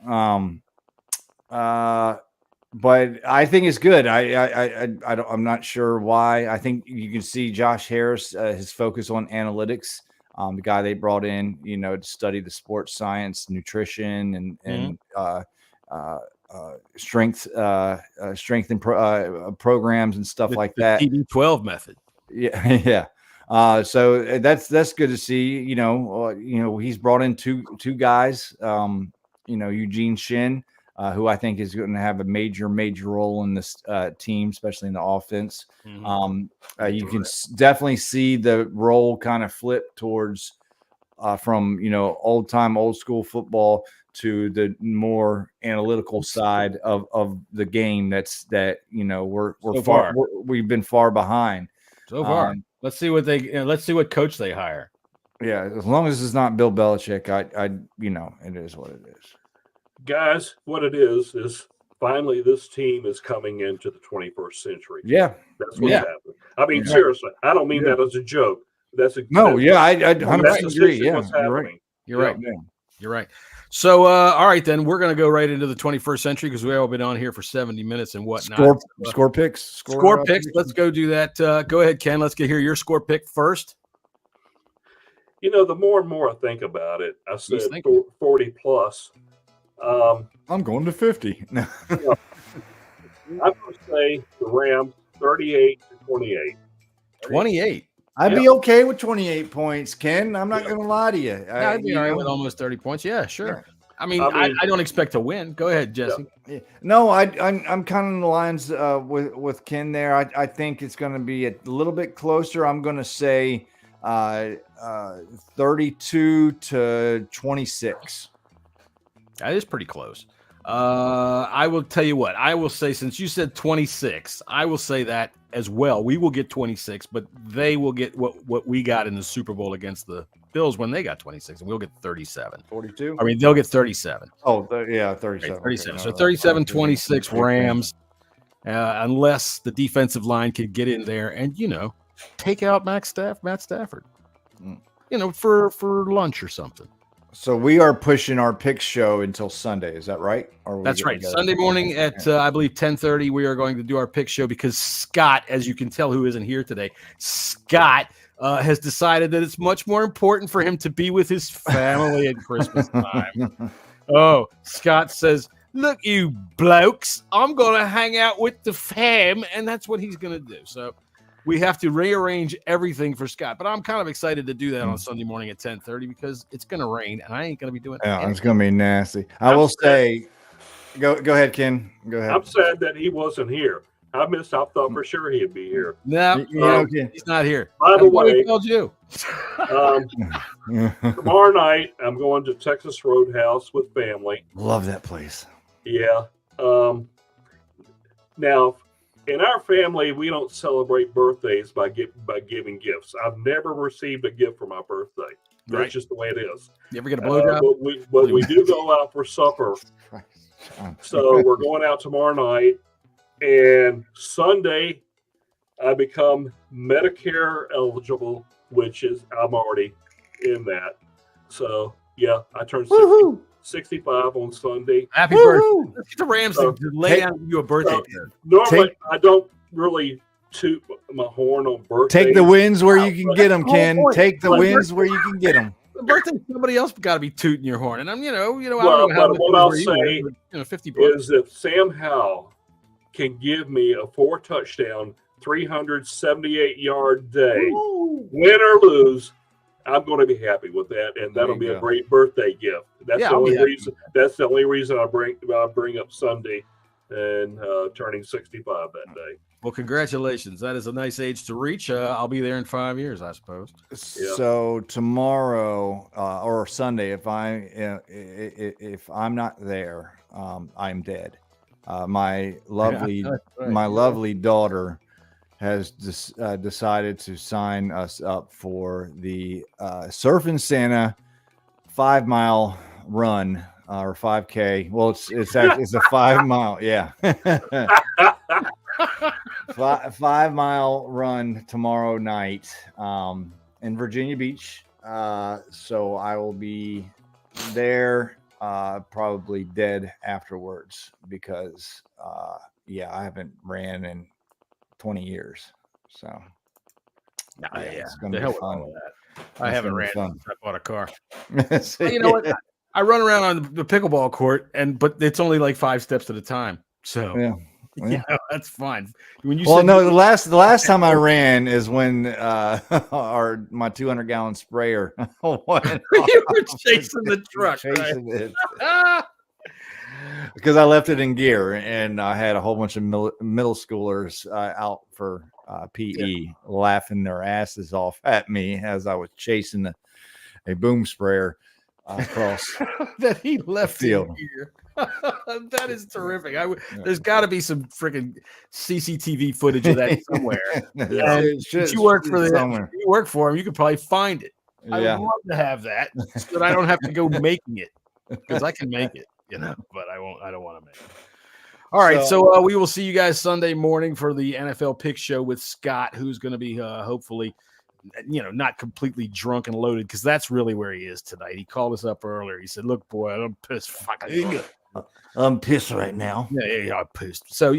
H: But I think it's good. I'm not sure why. I think you can see Josh Harris, his focus on analytics. The guy they brought in, to study the sports science, nutrition, and strength and programs and stuff like that.
A: TB12 method.
H: Yeah, yeah. So that's good to see. You know, he's brought in two guys. Eugene Shin, who I think is going to have a major role in this team, especially in the offense.
A: Mm-hmm.
H: You can definitely see the role kind of flip towards from old school football to the more analytical side of the game. We've been far behind
A: so far. Let's see what coach they hire.
H: Yeah, as long as it's not Bill Belichick, it is what it is.
I: Guys, what it is finally this team is coming into the 21st century.
H: Yeah,
I: that's what's happening. I mean, seriously, I don't mean that as a joke. I
H: 100% agree. Yeah,
I: what's happening.
A: You're right. You're right. So, all right, then we're going to go right into the 21st century because we've all been on here for 70 minutes and whatnot.
H: Score picks.
A: Score picks. Let's go do that. Go ahead, Ken. Let's hear your score pick first.
I: The more and more I think about it, I said 40 plus.
H: I'm going to 50.
I: I'm going to say the Rams 38-28.
A: 28.
H: I'd be okay with 28 points, Ken. I'm not going to lie to you.
A: I'd be all right with almost 30 points. Yeah, sure. Yeah. I mean, I don't expect to win. Go ahead, Jesse.
H: Yeah. No, I'm kind of in the lines with Ken there. I think it's going to be a little bit closer. I'm going to say 32-26.
A: That is pretty close. I will tell you what. I will say, since you said 26, I will say that as well. We will get 26, but they will get what we got in the Super Bowl against the Bills when they got 26, and we'll get 37.
H: 42?
A: I mean, they'll get 37.
H: Oh, yeah, 37.
A: Right, 37. Okay, so 37-26 Rams, unless the defensive line can get in there and, take out Matt Stafford, for lunch or something.
H: So we are pushing our pick show until Sunday. Is that right?
A: That's right. Sunday morning at, I believe, 10:30, we are going to do our pick show because Scott, as you can tell who isn't here today, Scott has decided that it's much more important for him to be with his family at Christmas time. Oh, Scott says, look, you blokes, I'm going to hang out with the fam, and that's what he's going to do. So we have to rearrange everything for Scott, but I'm kind of excited to do that on Sunday morning at 10:30 because it's going to rain and I ain't going to be doing it.
H: Yeah, it's going to be nasty. I will say, go ahead, Ken. Go ahead.
I: I'm sad that he wasn't here. I thought for sure he'd be here.
A: No, he's not here.
I: By the way,
A: I told you.
I: Tomorrow night, I'm going to Texas Roadhouse with family.
H: Love that place.
I: Yeah. Now, in our family, we don't celebrate birthdays by giving gifts. I've never received a gift for my birthday. That's just the way it is.
A: You ever get a blowjob?
I: But we do go out for supper. So we're going out tomorrow night. And Sunday, I become Medicare eligible, which is I'm already in that. So, yeah, I turned 65 on Sunday.
A: Happy birthday. Let's get the Rams to lay down you a birthday.
I: Normally, I don't really toot my horn on birthdays.
H: Take the wins where you can get them, Ken. Take the wins where you can get them.
A: The birthday, somebody else got to be tooting your horn. And I'm, I don't know
I: how much what I'll say
A: $50
I: is if Sam Howell can give me a 4-touchdown, 378-yard day, win or lose, I'm going to be happy with that, and that'll be a great birthday gift. That's the only reason. That's the only reason I bring up Sunday and turning 65 that day.
A: Well, congratulations. That is a nice age to reach. I'll be there in 5 years, I suppose.
H: So tomorrow or Sunday, if I'm not there, I'm dead. My lovely daughter has decided to sign us up for the Surfing Santa 5-mile run or 5K. Well, it's a 5 mile, yeah. 5 mile run tomorrow night in Virginia Beach. So I will be there, probably dead afterwards because I haven't ran in 20 years. So
A: it's
H: gonna be fun.
A: I haven't ran since I bought a car.
H: So,
A: you know what? I run around on the pickleball court, but it's only like 5 steps at a time. So
H: yeah.
A: That's fine. When you
H: the last time I ran is when my 200-gallon sprayer went
A: you were chasing the truck,
H: chasing it. Because I left it in gear, and I had a whole bunch of middle schoolers out for PE laughing their asses off at me as I was chasing a boom sprayer across
A: that he left
H: the field.
A: in gear. That is terrific. There's got to be some freaking CCTV footage of that somewhere. You work for him. You could probably find it. I would love to have that, so that I don't have to go making it, because I can make it, but I won't. I don't want to make it. All right, so we will see you guys Sunday morning for the NFL Pick Show with Scott, who's going to be hopefully, not completely drunk and loaded, because that's really where he is tonight. He called us up earlier. He said, "Look, boy, I'm pissed.
H: I'm pissed right now."
A: Yeah, I'm pissed. So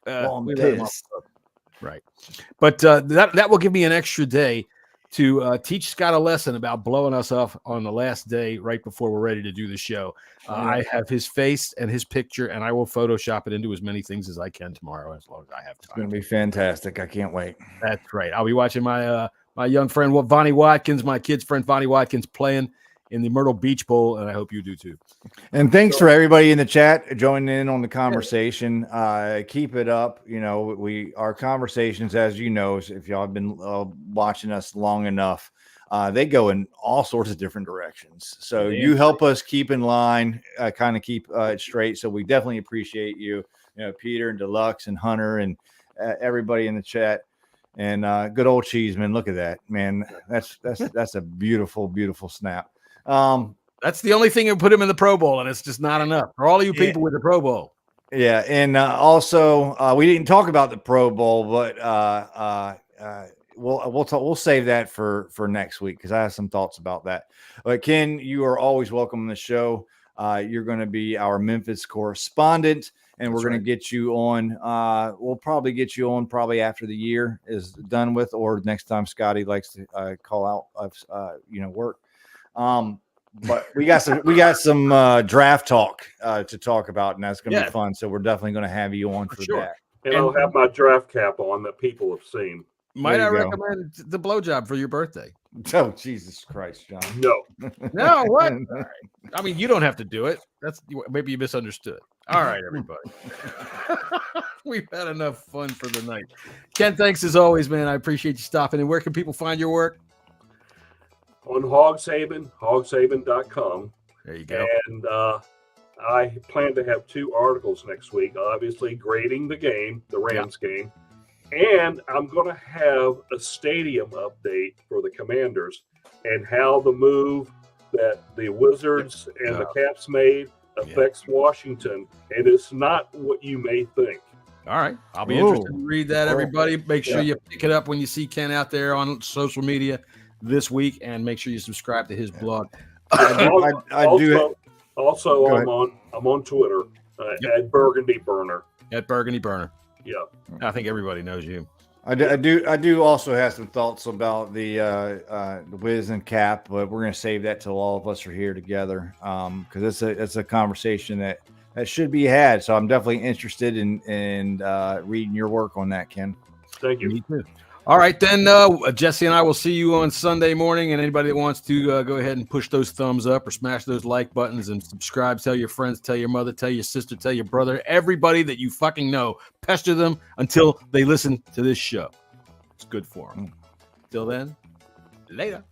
H: I'm pissed.
A: Right, but that will give me an extra day to teach Scott a lesson about blowing us off on the last day right before we're ready to do the show. I have his face and his picture, and I will Photoshop it into as many things as I can tomorrow, as long as I have time.
H: It's going to be fantastic. I can't wait.
A: That's right. I'll be watching my young friend Vonnie Watkins, my kid's friend Vonnie Watkins, playing in the Myrtle Beach Bowl, and I hope you do too.
H: And thanks for everybody in the chat joining in on the conversation. Keep it up. Our conversations, as you know, if y'all have been watching us long enough, they go in all sorts of different directions. So you help us keep in line, kind of keep it straight. So we definitely appreciate you, Peter and Deluxe and Hunter and everybody in the chat. And good old Cheeseman. Look at that, man. That's a beautiful, beautiful snap.
A: That's the only thing that put him in the Pro Bowl, and it's just not enough for all of you people with the Pro Bowl.
H: Yeah, and also we didn't talk about the Pro Bowl, but we'll save that for next week, because I have some thoughts about that. But Ken, you are always welcome on the show. You're going to be our Memphis correspondent, and we're going to get you on. We'll probably get you on probably after the year is done with, or next time Scotty likes to call out of work. But we got some draft talk to talk about, and that's going to be fun. So we're definitely going to have you on for that.
I: And I'll have my draft cap on that people have seen.
A: Might I recommend the blowjob for your birthday?
H: Oh, Jesus Christ, John.
I: No.
A: No, what? Right. I mean, you don't have to do it. Maybe you misunderstood. All right, everybody. We've had enough fun for the night. Ken, thanks as always, man. I appreciate you stopping. And where can people find your work?
I: On hogshaven.com.
A: There you go.
I: And I plan to have 2 articles next week, obviously grading the game, the Rams game. And I'm going to have a stadium update for the Commanders and how the move that the Wizards and the Caps made affects Washington. And it's not what you may think.
A: All right. I'll be interested to read that, everybody. Make sure you pick it up when you see Ken out there on social media this week, and make sure you subscribe to his blog.
I: I'm on Twitter at Burgundy Burner.
A: At Burgundy Burner.
I: Yeah.
A: I think everybody knows you.
H: I do also have some thoughts about the Wiz and Cap, but we're going to save that till all of us are here together, because it's a conversation that should be had. So I'm definitely interested in reading your work on that, Ken.
I: Thank you.
A: Me too. All right, then Jesse and I will see you on Sunday morning. And anybody that wants to go ahead and push those thumbs up or smash those like buttons and subscribe, tell your friends, tell your mother, tell your sister, tell your brother, everybody that you fucking know, pester them until they listen to this show. It's good for them. Till then, later.